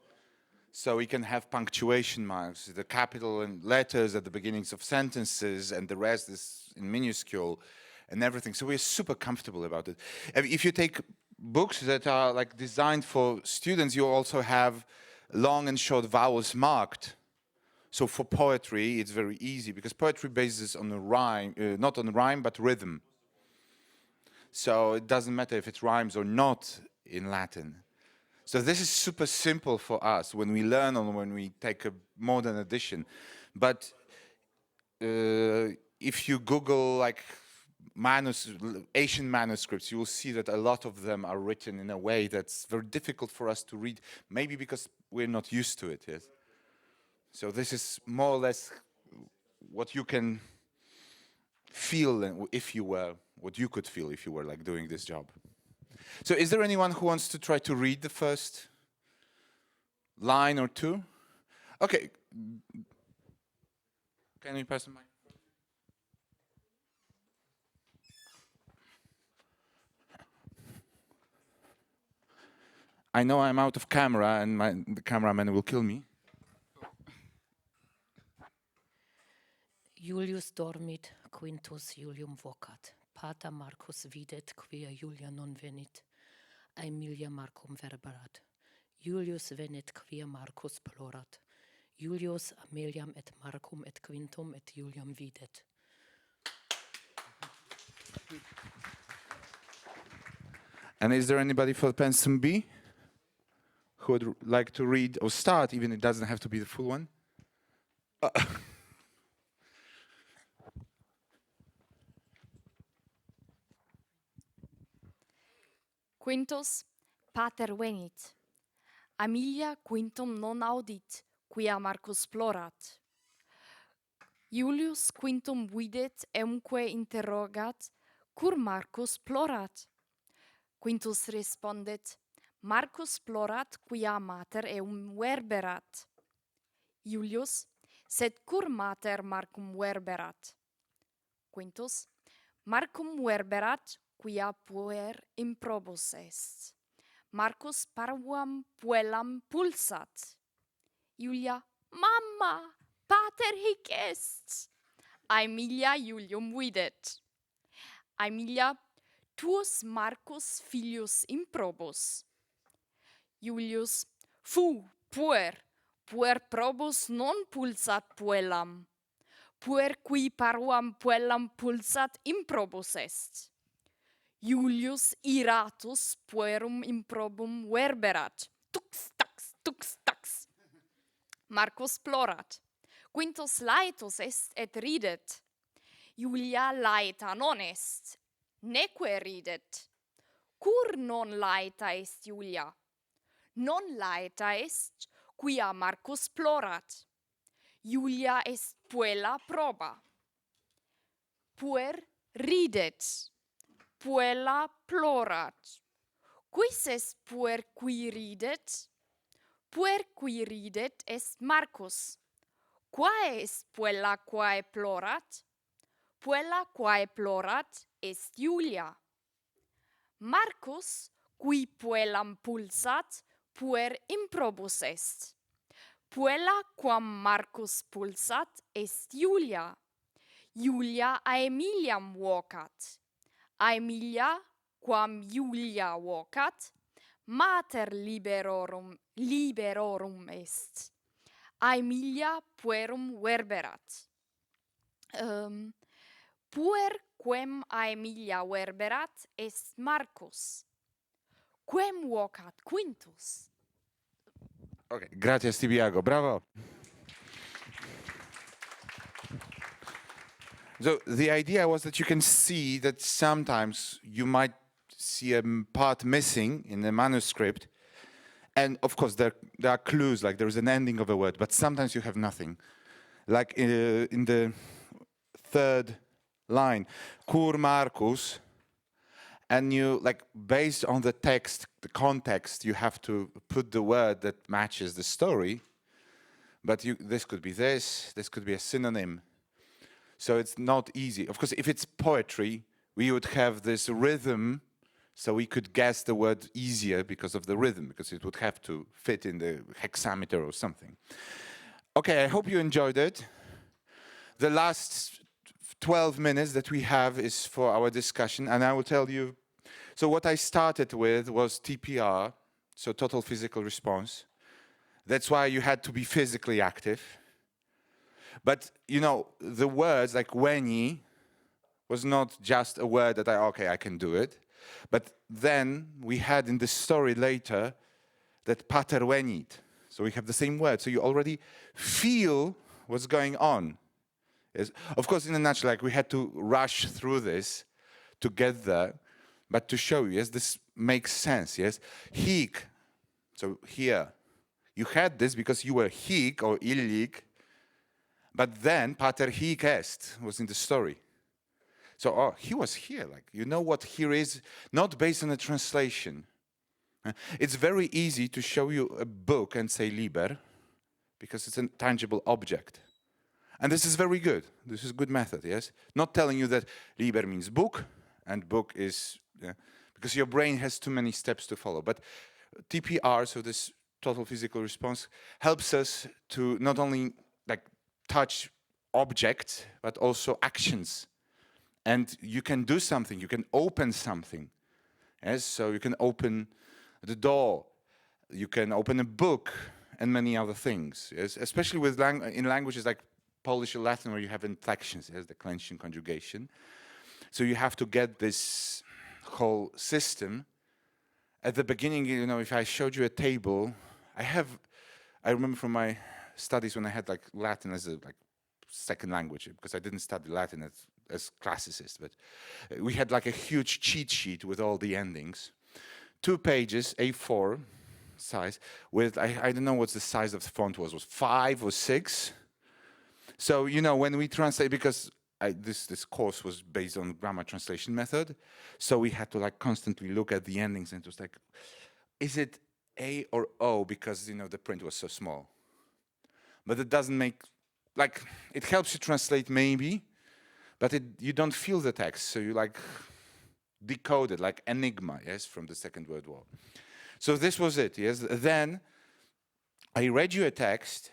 So we can have punctuation marks, the capital and letters at the beginnings of sentences, and the rest is in minuscule and everything. So we're super comfortable about it. If you take books that are like designed for students, you also have long and short vowels marked. So for poetry, it's very easy, because poetry bases on a rhyme, not on rhyme, but rhythm. So it doesn't matter if it rhymes or not in Latin. So this is super simple for us when we learn or when we take a modern edition. But if you Google like Asian manuscripts, you will see that a lot of them are written in a way that's very difficult for us to read, maybe because we're not used to it, yes? So this is more or less what you can feel if you were, what you could feel if you were like doing this job. So is there anyone who wants to try to read the first line or two? Okay. Can you pass the mic? I know I'm out of camera and the cameraman will kill me. Julius dormit, Quintus Julium vocat. Pater Marcus videt, quia Julia non venit. Aemilia Marcum verberat. Julius venet, quia Marcus plorat. Julius Aemiliam et Marcum et Quintum et Juliam videt. And is there anybody for Pensum B who would like to read or start, even it doesn't have to be the full one? Quintus pater venit. Aemilia quintum non audit, quia Marcus plorat. Julius quintum videt eumque interrogat, cur Marcus plorat. Quintus respondet, Marcus plorat quia mater eum verberat. Julius, sed cur mater Marcum verberat. Quintus, Marcum verberat quia puer improbus est. Marcus parvuam puellam pulsat. Julia, mamma, pater hic est. Aemilia Julium videt. Aemilia, tuus Marcus filius improbus. Julius, puer probus non pulsat puellam. Puer qui parvuam puellam pulsat improbus est. Julius iratus puerum improbum verberat. Tux tax. Marcus plorat. Quintus laetus est et ridet. Julia laeta non est, neque ridet. Cur non laeta est Julia? Non laeta est, quia Marcus plorat. Julia est puella proba. Puer ridet. Puella plorat. Quis est puer qui ridet? Puer qui ridet est Marcus. Quae est puella quae plorat? Puella quae plorat est Julia. Marcus, qui puellam pulsat, puer improbus est. Puella quam Marcus pulsat est Julia. Julia Aemiliam vocat. Aemilia, quam Julia vocat, mater liberorum est. Aemilia puerum verberat. puer quem Aemilia verberat est Marcus, quem vocat Quintus. Okay, grazie Tibiago, bravo. So the idea was that you can see that sometimes you might see a part missing in the manuscript, and of course there are clues, like there's an ending of a word, but sometimes you have nothing. Like in the third line, cur Marcus, and you, like, based on the text, the context, you have to put the word that matches the story, but this could be this could be a synonym. So it's not easy. Of course, if it's poetry, we would have this rhythm, so we could guess the word easier because of the rhythm, because it would have to fit in the hexameter or something. Okay, I hope you enjoyed it. The last 12 minutes that we have is for our discussion, and I will tell you. So what I started with was TPR, so total physical response. That's why you had to be physically active. But, you know, the words like weni was not just a word that I can do it. But then we had in the story later that pater venit. So we have the same word. So you already feel what's going on. Yes. Of course, in a nutshell, like, we had to rush through this to get there. But to show you, yes, this makes sense, yes? Hic, so here. You had this because you were hic or illic. But then pater hic est was in the story. So, he was here. Like, you know what here is, not based on a translation. It's very easy to show you a book and say liber, because it's a tangible object. And this is very good. This is a good method, yes? Not telling you that liber means book, and book is, because your brain has too many steps to follow. But TPR, so this total physical response, helps us to not only, like, touch objects, but also actions. And you can do something, you can open something. Yes, so you can open the door, you can open a book, and many other things. Yes, especially with in languages like Polish or Latin, where you have inflections, yes, declension, conjugation. So you have to get this whole system. At the beginning, you know, if I showed you a table, I remember from my studies when I had, like, Latin as a, like, second language, because I didn't study Latin as classicist, but we had, like, a huge cheat sheet with all the endings. 2 pages, A4 size, with, I don't know what the size of the font was 5 or 6. So, you know, when we translate, because this course was based on grammar translation method, so we had to, like, constantly look at the endings, and it was like, is it A or O, because, you know, the print was so small. But it doesn't make, like, it helps you translate maybe, but you don't feel the text, so you, like, decode it, like enigma, yes, from the Second World War. So this was it, yes. Then I read you a text,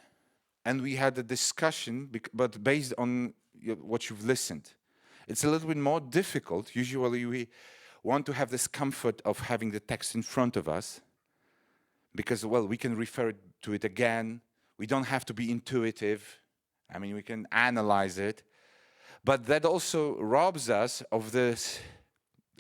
and we had a discussion, but based on what you've listened. It's a little bit more difficult. Usually we want to have this comfort of having the text in front of us, because, well, we can refer to it again. We don't have to be intuitive. I mean, we can analyze it. But that also robs us of this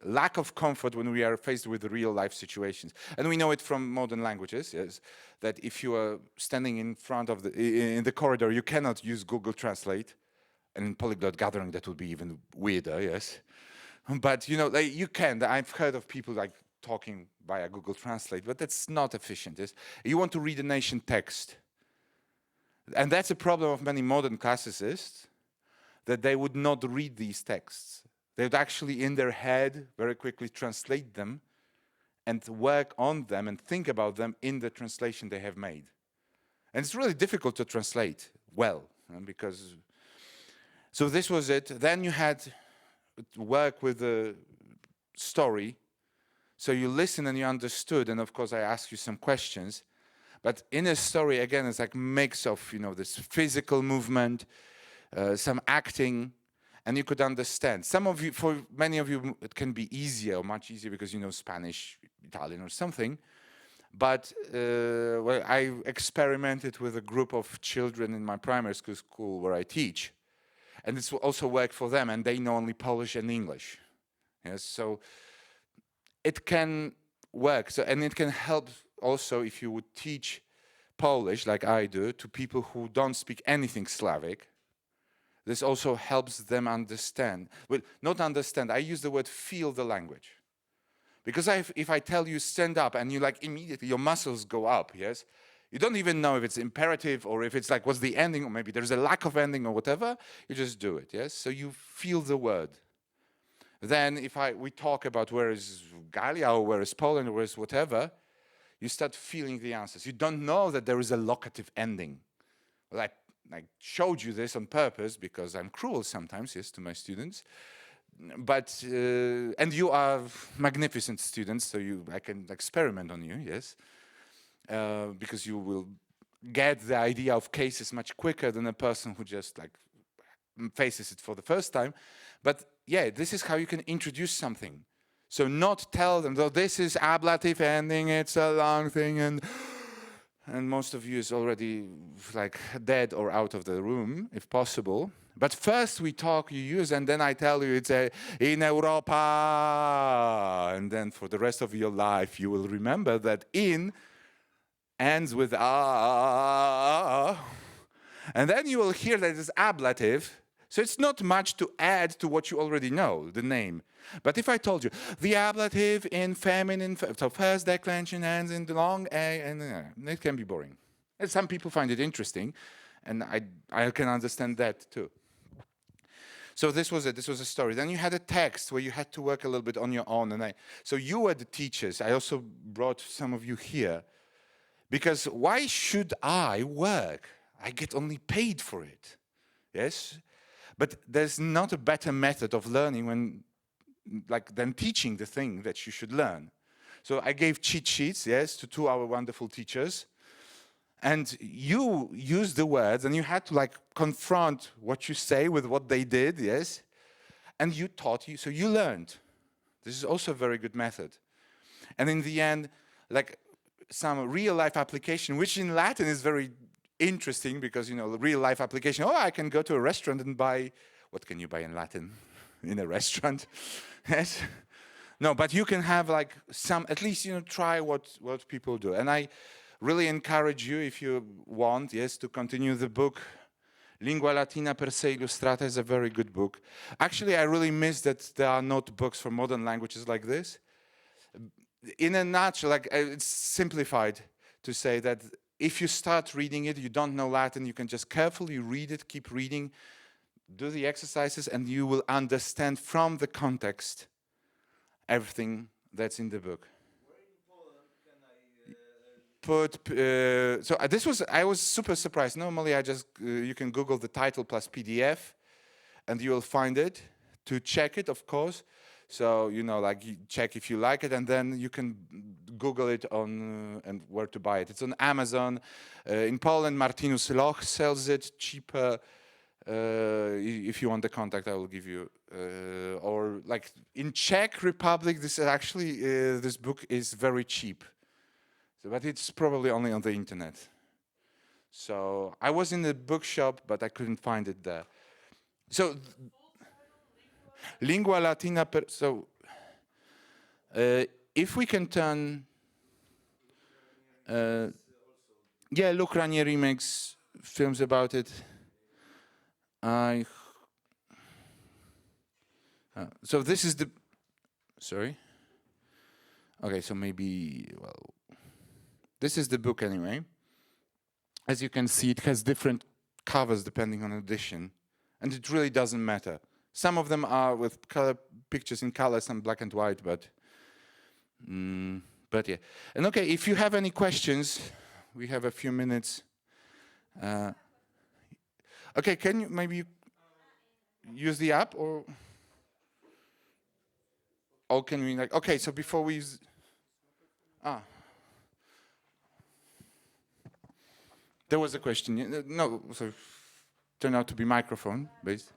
lack of comfort when we are faced with real life situations. And we know it from modern languages, yes, that if you are standing in front of in the corridor, you cannot use Google Translate. And in Polyglot gathering, that would be even weirder, yes. But, you know, like, you can. I've heard of people, like, talking via Google Translate, but that's not efficient. Yes? You want to read an ancient text. And that's a problem of many modern classicists, that they would not read these texts. They would actually, in their head, very quickly translate them and work on them and think about them in the translation they have made. And it's really difficult to translate well, because... So this was it. Then you had to work with the story. So you listen and you understood, and of course I asked you some questions. But in a story, again, it's like a mix of, you know, this physical movement, some acting, and you could understand. Some of you, for many of you, it can be easier, or much easier, because you know Spanish, Italian, or something. But well, I experimented with a group of children in my primary school where I teach. And this will also work for them, and they know only Polish and English. Yes, so it can work. So, and it can help also if you would teach Polish, like I do, to people who don't speak anything Slavic. This also helps them understand. Well, not understand, I use the word feel the language. Because if I tell you stand up and you like immediately, your muscles go up, yes? You don't even know if it's imperative or if it's like, what's the ending, or maybe there's a lack of ending or whatever, you just do it, yes? So you feel the word. Then if we talk about where is Galia or where is Poland or where is whatever, you start feeling the answers. You don't know that there is a locative ending. Well, I showed you this on purpose because I'm cruel sometimes, yes, to my students. But, and you are magnificent students, so I can experiment on you, yes. Because you will get the idea of cases much quicker than a person who just like faces it for the first time. But yeah, this is how you can introduce something. So not tell them, though this is ablative ending, it's a long thing, and most of you is already like dead or out of the room, if possible. But first we talk, you use, and then I tell you it's in Europa. And then for the rest of your life, you will remember that in ends with ah. And then you will hear that it's ablative. So it's not much to add to what you already know, the name. But if I told you, the ablative in feminine, so first declension ends in the long A, and it can be boring. And some people find it interesting, and I can understand that too. So this was a story. Then you had a text where you had to work a little bit on your own, and so you were the teachers. I also brought some of you here, because why should I work? I get only paid for it, yes? But there's not a better method of learning than teaching the thing that you should learn. So I gave cheat sheets, yes, to 2 our wonderful teachers. And you used the words, and you had to like confront what you say with what they did, yes? And you taught, so you learned. This is also a very good method. And in the end, like some real-life application, which in Latin is very interesting because, you know, real-life application, oh, I can go to a restaurant and buy, what can you buy in Latin in a restaurant? Yes? No, but you can have like some, at least, you know, try what people do. And I really encourage you, if you want, yes, to continue the book. Lingua Latina per se Illustrata is a very good book. Actually, I really miss that there are not books for modern languages like this. In a nutshell, like it's simplified to say that if you start reading it, you don't know Latin, you can just carefully read it, keep reading, do the exercises, and you will understand from the context everything that's in the book. I was super surprised. Normally I just, you can Google the title plus PDF and you will find it. To check it, of course. So, you know, like you check if you like it, and then you can Google it on and where to buy it. It's on Amazon. In Poland, Martinus Loch sells it cheaper. If you want the contact, I will give you. Or like in Czech Republic, this is actually, this book is very cheap. So, but it's probably only on the internet. So I was in the bookshop, but I couldn't find it there. So Lingua Latina, if we can turn, yeah, Luc Ranieri makes films about it. So this is the, sorry. Okay, so maybe, well, this is the book anyway. As you can see, it has different covers depending on edition, and it really doesn't matter. Some of them are with color pictures in color, some black and white, but yeah. And okay, if you have any questions, we have a few minutes. Okay, can you maybe use the app, or can we like? Okay, so before we use, there was a question. No, so turned out to be microphone based.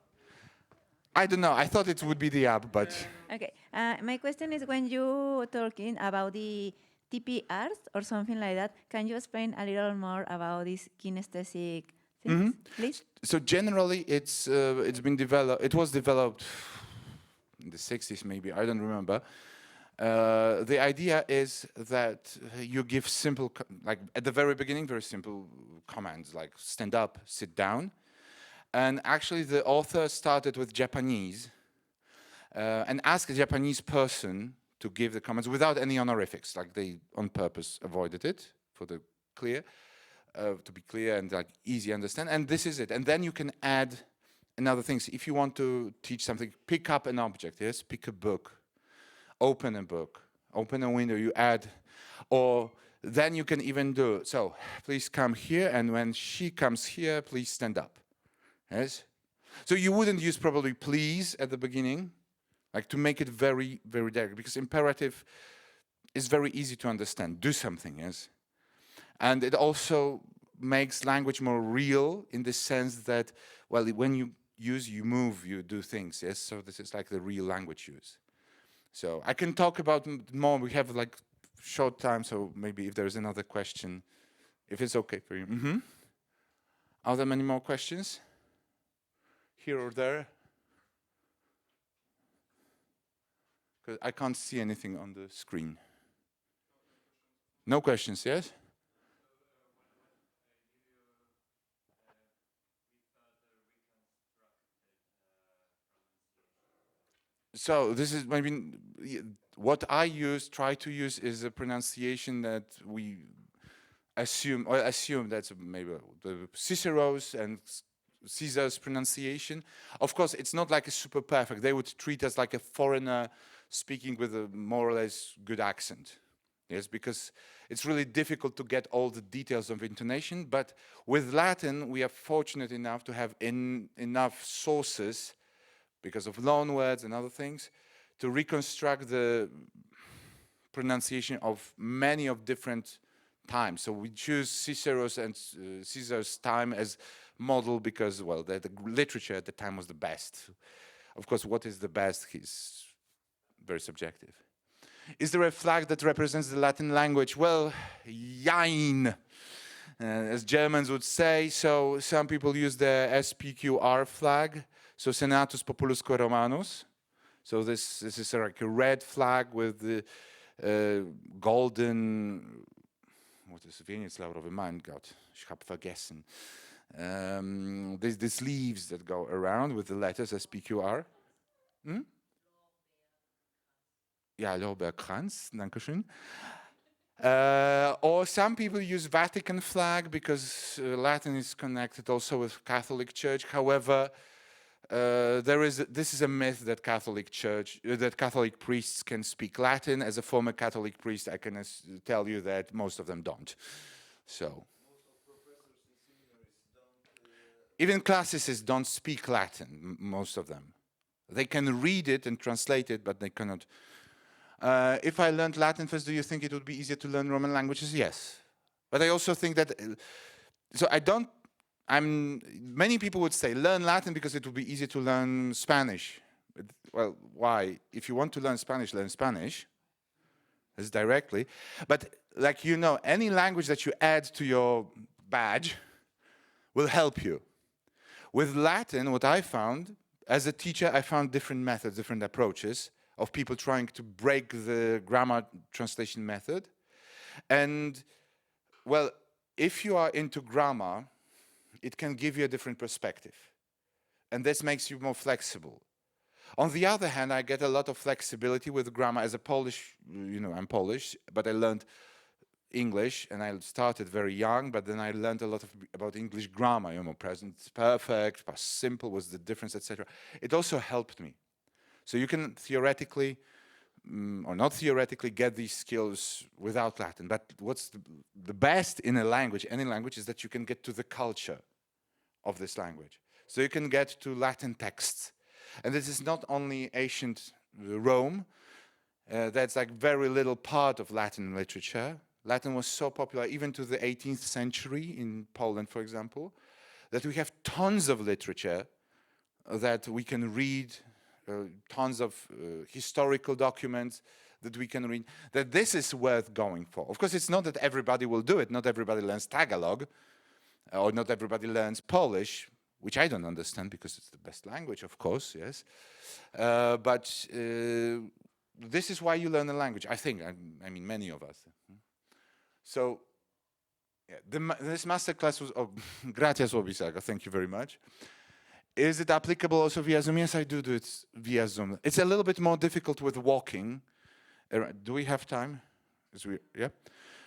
I don't know. I thought it would be the app, but... Okay. My question is, when you talking about the TPRs or something like that, can you explain a little more about this kinesthetic things, please? So generally, it's been developed. It was developed in the 60s, maybe. I don't remember. The idea is that you give simple, like at the very beginning, very simple commands like stand up, sit down. And actually, the author started with Japanese and asked a Japanese person to give the commands without any honorifics, like they on purpose avoided it for the clear. To be clear and like easy to understand, and this is it. And then you can add another things. If you want to teach something, pick up an object, yes, pick a book, open a book, open a window, you add, or then you can even do, so please come here, and when she comes here, please stand up, yes? So you wouldn't use probably please at the beginning, like to make it very, very direct, because imperative is very easy to understand, do something, yes? And it also makes language more real in the sense that, well, when you use, you move, you do things, yes? So this is like the real language use. So I can talk about more, we have like short time, so maybe if there's another question, if it's okay for you. Are there many more questions? Here or there? Because I can't see anything on the screen. No questions, yes? So this is maybe what I try to use is a pronunciation that we assume that's maybe the Cicero's and Caesar's pronunciation. Of course, it's not like a super perfect. They would treat us like a foreigner speaking with a more or less good accent. Yes, because it's really difficult to get all the details of intonation. But with Latin, we are fortunate enough to have enough sources because of loanwords and other things, to reconstruct the pronunciation of many of different times. So we choose Cicero's and Caesar's time as model because, well, the literature at the time was the best. Of course, what is the best is very subjective. Is there a flag that represents the Latin language? Well, jein, as Germans would say. So some people use the SPQR flag. So Senatus Populusque Romanus. So this is like a red flag with the golden, what is Venusflaurowy, mein Gott, ich hab vergessen. These leaves that go around with the letters SPQR. Ja, Lorbeerkranz, dankeschön. Or some people use Vatican flag because Latin is connected also with Catholic Church. However, this is a myth that Catholic priests can speak Latin. As a former Catholic priest, I can tell you that most of them don't. So even classicists don't speak Latin, most of them. They can read it and translate it, but they cannot. If I learned Latin first, do you think it would be easier to learn Roman languages? Yes. But I also think that, so many people would say learn Latin because it would be easy to learn Spanish. Well, why? If you want to learn Spanish, learn Spanish. As directly. But like you know, any language that you add to your badge will help you. With Latin, what I found, as a teacher, I found different methods, different approaches of people trying to break the grammar translation method. And, well, if you are into grammar, it can give you a different perspective. And this makes you more flexible. On the other hand, I get a lot of flexibility with grammar. As a Polish, I'm Polish, but I learned English, and I started very young, but then I learned a lot about English grammar, present perfect, past simple, what's the difference, etc. It also helped me. So you can theoretically, or not theoretically, get these skills without Latin. But what's the best in a language, any language, is that you can get to the culture of this language. So you can get to Latin texts. And this is not only ancient Rome, that's like very little part of Latin literature. Latin was so popular even to the 18th century in Poland, for example, that we have tons of literature that we can read, tons of historical documents that we can read, that this is worth going for. Of course, it's not that everybody will do it. Not everybody learns Tagalog. or not everybody learns Polish, which I don't understand because it's the best language, of course, yes. But this is why you learn a language, I think. I mean, many of us. So, yeah, this masterclass was, oh, gracias, Obisaga, thank you very much. Is it applicable also via Zoom? Yes, I do it via Zoom. It's a little bit more difficult with walking. Do we have time? Yeah.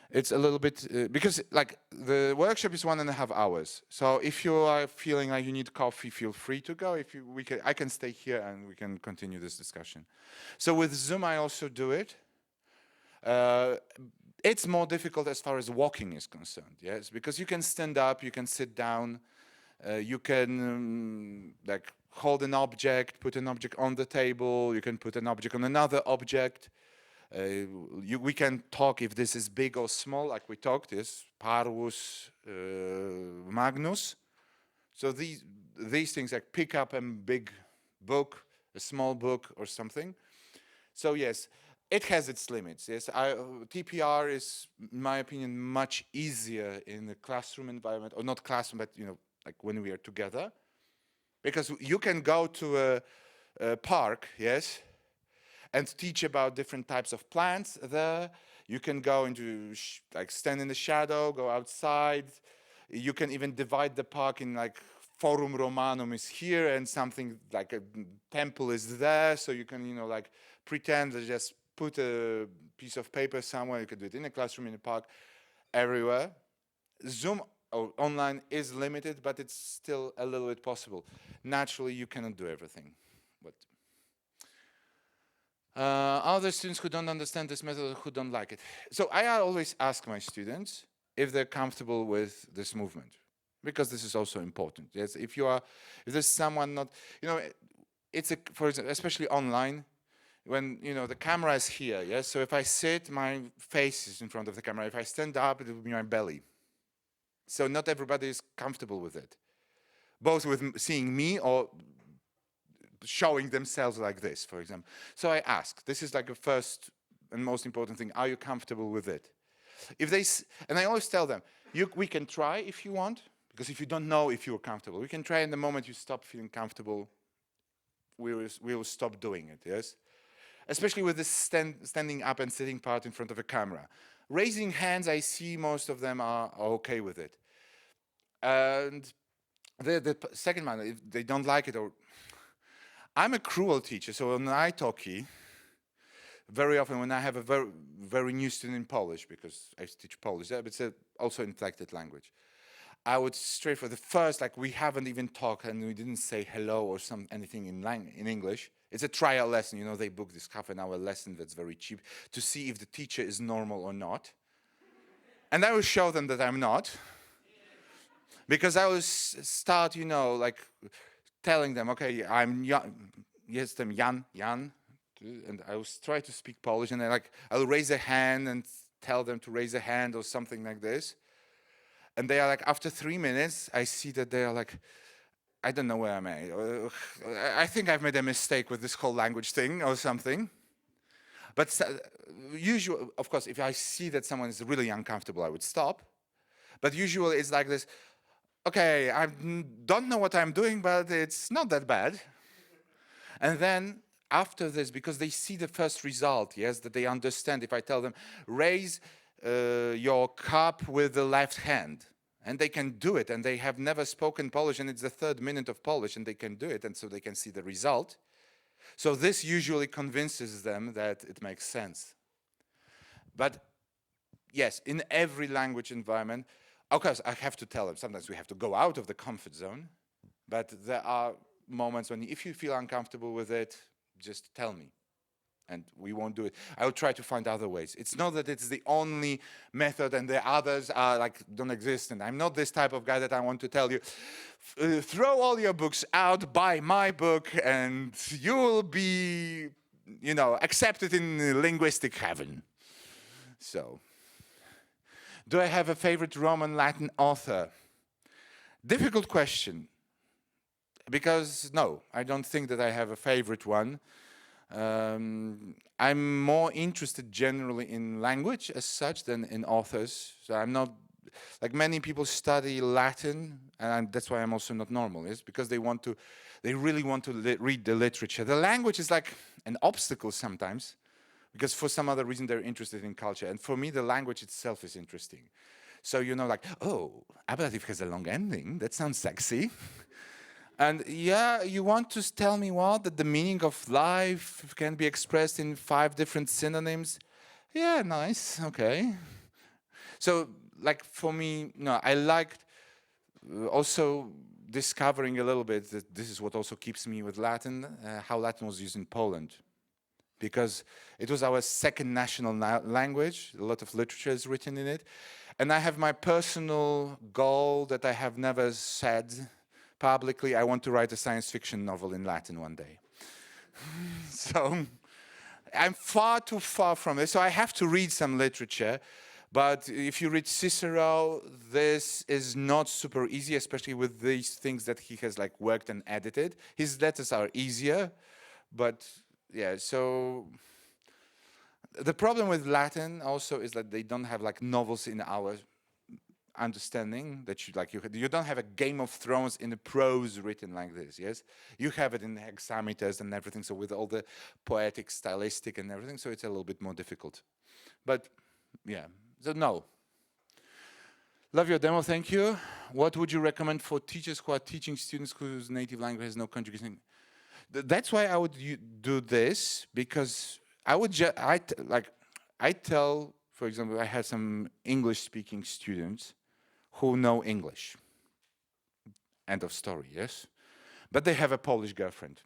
It's a little bit, because like the workshop is 1.5 hours. So if you are feeling like you need coffee, feel free to go. If you, I can stay here and we can continue this discussion. So with Zoom, I also do it. It's more difficult as far as walking is concerned, yes, because you can stand up, you can sit down, you can like hold an object, put an object on the table, you can put an object on another object. We can talk if this is big or small, like we talked, yes, parvus, magnus. So these things like pick up a big book, a small book or something. So yes, it has its limits. Yes, TPR is, in my opinion, much easier in a classroom environment, or not classroom, but like when we are together, because you can go to a park, yes, and teach about different types of plants there. You can go into, like, stand in the shadow, go outside. You can even divide the park in, like, Forum Romanum is here and something like a temple is there. So you can, like, pretend to just put a piece of paper somewhere. You can do it in a classroom, in a park, everywhere. Zoom or online is limited, but it's still a little bit possible. Naturally, you cannot do everything. But other students who don't understand this method, who don't like it. So I always ask my students if they're comfortable with this movement, because this is also important. Yes, if there's someone not, it's for example, especially online, when the camera is here. Yes, so if I sit, my face is in front of the camera. If I stand up, it will be my belly. So not everybody is comfortable with it, both with seeing me or showing themselves like this, for example. So I ask, this is like the first and most important thing, are you comfortable with it? If they, and I always tell them, we can try if you want, because if you don't know if you're comfortable, we can try, and the moment you stop feeling comfortable, we will stop doing it, yes? Especially with this standing up and sitting part in front of a camera. Raising hands, I see most of them are okay with it. And the second one, if they don't like it, or I'm a cruel teacher, so on italki, very often when I have a very, very new student in Polish, because I teach Polish, but it's also an inflected language, I would straight for the first, like we haven't even talked and we didn't say hello or anything in English. It's a trial lesson, they book this half-an-hour lesson that's very cheap to see if the teacher is normal or not. And I will show them that I'm not. Because I will start, like telling them, okay, I'm Jan, jestem Jan, and I will try to speak Polish, and I'll raise a hand and tell them to raise a hand or something like this. And they are like, after 3 minutes, I see that they are like, I don't know where I'm at. I think I've made a mistake with this whole language thing or something. But usually, of course, if I see that someone is really uncomfortable, I would stop. But usually it's like this, okay, I don't know what I'm doing, but it's not that bad. And then after this, because they see the first result, yes, that they understand, if I tell them, raise your cup with the left hand, and they can do it, and they have never spoken Polish, and it's the 3rd minute of Polish, and they can do it, and so they can see the result. So this usually convinces them that it makes sense. But yes, in every language environment, of course, I have to tell them, sometimes we have to go out of the comfort zone, but there are moments when if you feel uncomfortable with it, just tell me, and we won't do it. I will try to find other ways. It's not that it's the only method and the others are like don't exist, and I'm not this type of guy that I want to tell you, throw all your books out, buy my book, and you will be, accepted in linguistic heaven. So, do I have a favorite Roman Latin author? Difficult question, because no, I don't think that I have a favorite one. I'm more interested generally in language as such than in authors. So I'm not, like many people study Latin, and that's why I'm also not normal, is because they really want to read the literature. The language is like an obstacle sometimes, because for some other reason they're interested in culture. And for me, the language itself is interesting. So, you know, like, oh, ablative has a long ending. That sounds sexy. And yeah, you want to tell me what? That the meaning of life can be expressed in 5 different synonyms? Yeah, nice, okay. So, like, for me, no, I liked also discovering a little bit that this is what also keeps me with Latin, how Latin was used in Poland. Because it was our second national language, a lot of literature is written in it. And I have my personal goal that I have never said publicly. I want to write a science fiction novel in Latin one day. So I'm far too far from it. So I have to read some literature. But if you read Cicero, this is not super easy, especially with these things that he has like worked and edited. His letters are easier, but yeah, so the problem with Latin also is that they don't have like novels in our understanding, that you don't have a Game of Thrones in a prose written like this, yes? You have it in hexameters and everything, so with all the poetic, stylistic and everything, so it's a little bit more difficult. But yeah, so no. Love your demo, thank you. What would you recommend for teachers who are teaching students whose native language has no conjugation? That's why I would do this, because I tell, for example, I had some English-speaking students who know English. End of story, yes? But they have a Polish girlfriend.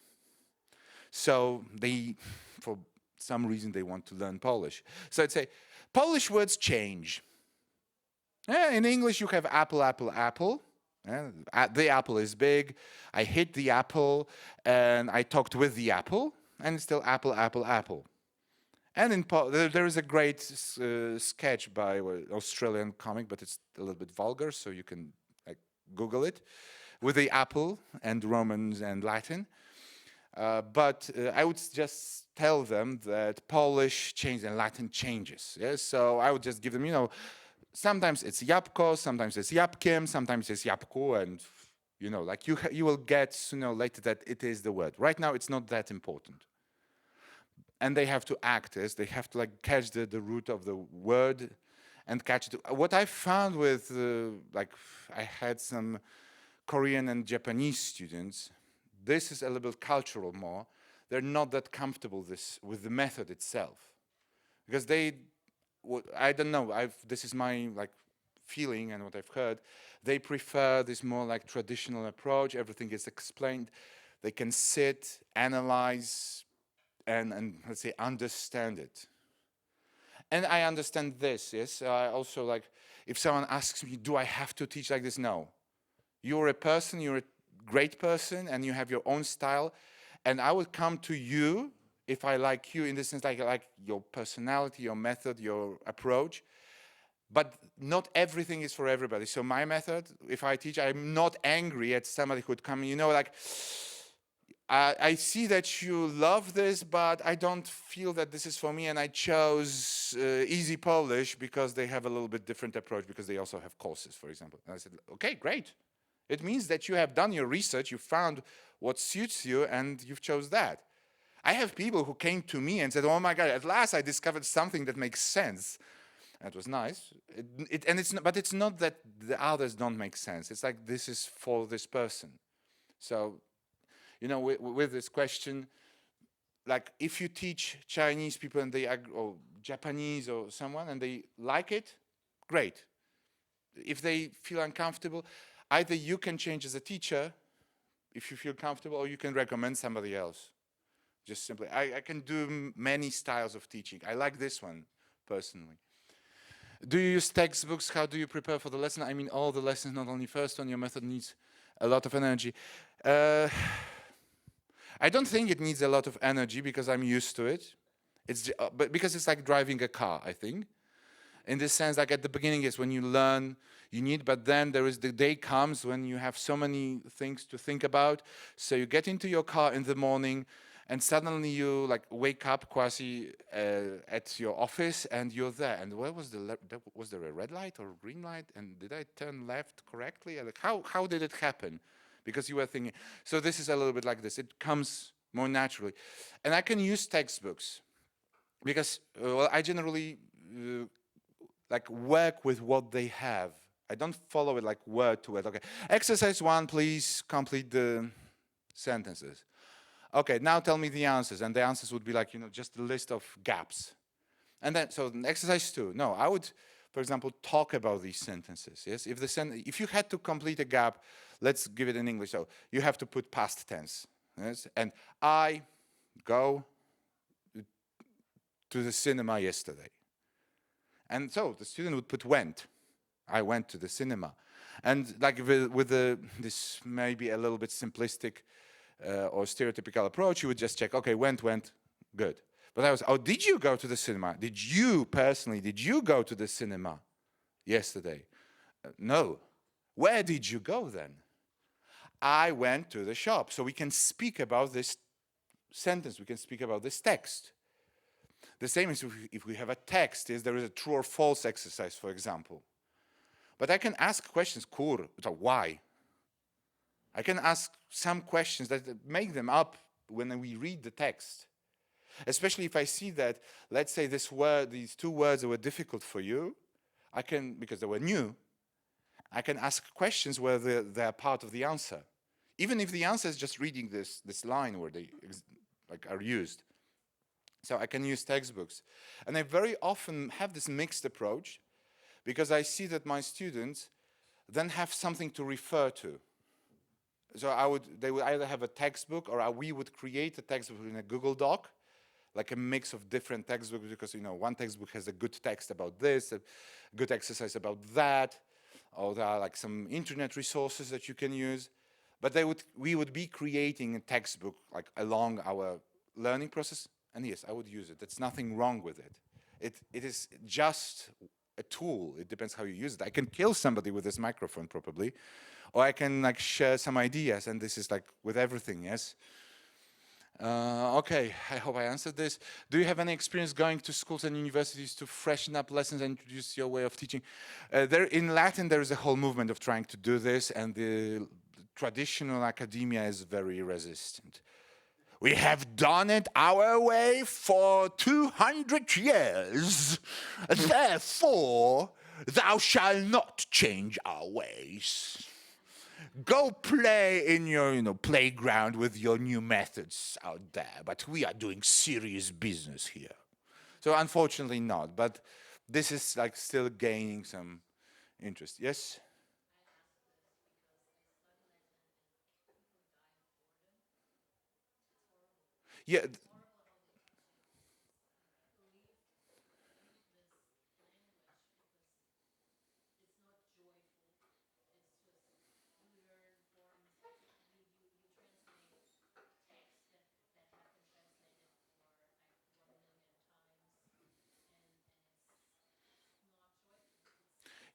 So they, for some reason, they want to learn Polish. So I'd say, Polish words change. Yeah, in English, you have apple, apple, apple. The apple is big. I hit the apple, and I talked with the apple, and it's still apple, apple, apple. And in there is a great sketch by an Australian comic, but it's a little bit vulgar, so you can like Google it, with the apple and Romans and Latin. But I would just tell them that Polish changes and Latin changes. Yes? So I would just give them, you know, sometimes it's jabłko, sometimes it's jabłkiem, sometimes it's jabłku, and you know, like you will get sooner or later that it is the word. Right now, it's not that important. And they have to act as, they have to like catch the root of the word and catch it. What I found with, like, I had some Korean and Japanese students, this is a little bit cultural more. They're not that comfortable with the method itself. Because I don't know, this is my like feeling and what I've heard, they prefer this more like traditional approach, everything is explained, they can sit, analyze, and let's say understand it. And I understand this, yes, I also like, if someone asks me, do I have to teach like this? No. You're a person, you're a great person, and you have your own style, and I will come to you if I like you, in the sense like your personality, your method, your approach, but not everything is for everybody. So my method, if I teach, I'm not angry at somebody who would come, you know, like, I see that you love this, but I don't feel that this is for me, and I chose Easy Polish because they have a little bit different approach, because they also have courses, for example. And I said, okay, great. It means that you have done your research, you found what suits you, and you've chose that. I have people who came to me and said, oh my God, at last I discovered something that makes sense. And it was nice. But it's not that the others don't make sense. It's like, this is for this person. So, you know, with this question, like if you teach Chinese people and or Japanese or someone and they like it, great. If they feel uncomfortable, either you can change as a teacher if you feel comfortable, or you can recommend somebody else. Just simply, I can do many styles of teaching. I like this one, personally. Do you use textbooks? How do you prepare for the lesson? I mean, all the lessons, not only first one. Your method needs a lot of energy. I don't think it needs a lot of energy because I'm used to it. But because it's like driving a car, I think. In this sense, like at the beginning is when you learn, you need, but then there is the day comes when you have so many things to think about. So you get into your car in the morning and suddenly you like wake up quasi at your office and you're there. And where was was there a red light or green light? And did I turn left correctly? And, like, how did it happen? Because you were thinking. So this is a little bit like this. It comes more naturally, and I can use textbooks because well, I generally like work with what they have. I don't follow it like word to word. Okay, exercise 1, please complete the sentences. Okay, now tell me the answers. And the answers would be like, just a list of gaps. And then, so exercise 2. No, I would, for example, talk about these sentences. Yes, if you had to complete a gap, let's give it in English. So you have to put past tense. Yes, and I go to the cinema yesterday. And so the student would put went. I went to the cinema. And like with this maybe a little bit simplistic or stereotypical approach, you would just check, okay, went, good. But I was, oh, did you go to the cinema? Did you go to the cinema yesterday? No. Where did you go then? I went to the shop. So we can speak about this sentence. We can speak about this text. The same is if we have a text, there is a true or false exercise, for example. But I can ask questions, so why? I can ask some questions that make them up when we read the text. Especially if I see that, let's say these 2 words that were difficult for you, I can, because they were new, I can ask questions where they're part of the answer. Even if the answer is just reading this line where they are used. So I can use textbooks. And I very often have this mixed approach because I see that my students then have something to refer to. So they would either have a textbook or we would create a textbook in a Google Doc, like a mix of different textbooks because, one textbook has a good text about this, a good exercise about that, or there are like some internet resources that you can use. But we would be creating a textbook like along our learning process. And yes, I would use it. There's nothing wrong with it. It is just a tool. It depends how you use it. I can kill somebody with this microphone probably, or I can like share some ideas. And this is like with everything, yes? Okay, I hope I answered this. Do you have any experience going to schools and universities to freshen up lessons and introduce your way of teaching? In Latin, there is a whole movement of trying to do this, and the traditional academia is very resistant. We have done it our way for 200 years. Therefore, thou shalt not change our ways. Go play in your playground with your new methods out there, but we are doing serious business here. So unfortunately not, but this is like still gaining some interest. Yes? Yeah.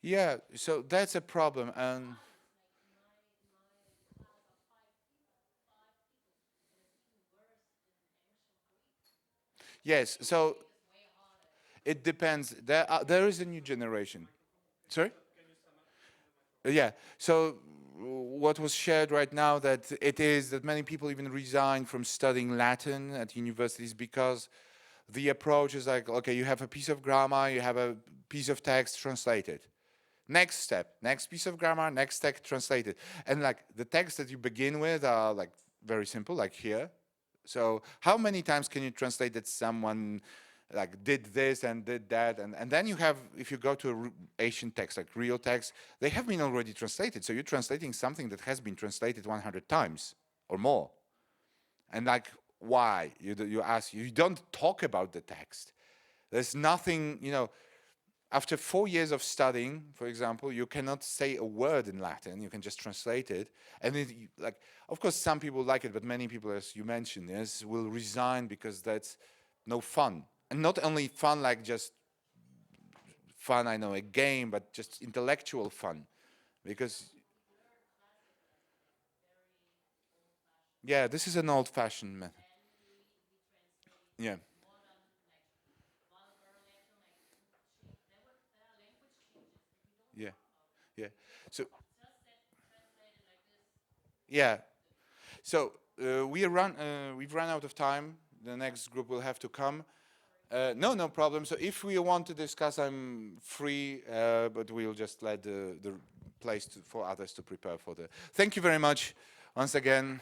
Yeah, so that's a problem. And yes, so it depends. There is a new generation. Sorry? Yeah. So what was shared right now that it is that many people even resign from studying Latin at universities because the approach is like, okay, you have a piece of grammar, you have a piece of text, translated. Next step, next piece of grammar, next text, translated. And like the text that you begin with are like very simple, like here. So how many times can you translate that someone like did this and did that? And then you have, if you go to a Asian text, like real text, they have been already translated. So you're translating something that has been translated 100 times or more. And like, why? You ask, you don't talk about the text. There's nothing, after 4 years of studying, for example, you cannot say a word in Latin. You can just translate it. And of course, some people like it, but many people, as you mentioned, yes, will resign because that's no fun. And not only fun, like just fun, a game, but just intellectual fun. Because, yeah, this is an old-fashioned method. Yeah. Yeah. Yeah. So. Yeah. So we've run out of time. The next group will have to come. No problem. So if we want to discuss, I'm free, but we'll just let the place for others to prepare for the. Thank you very much once again.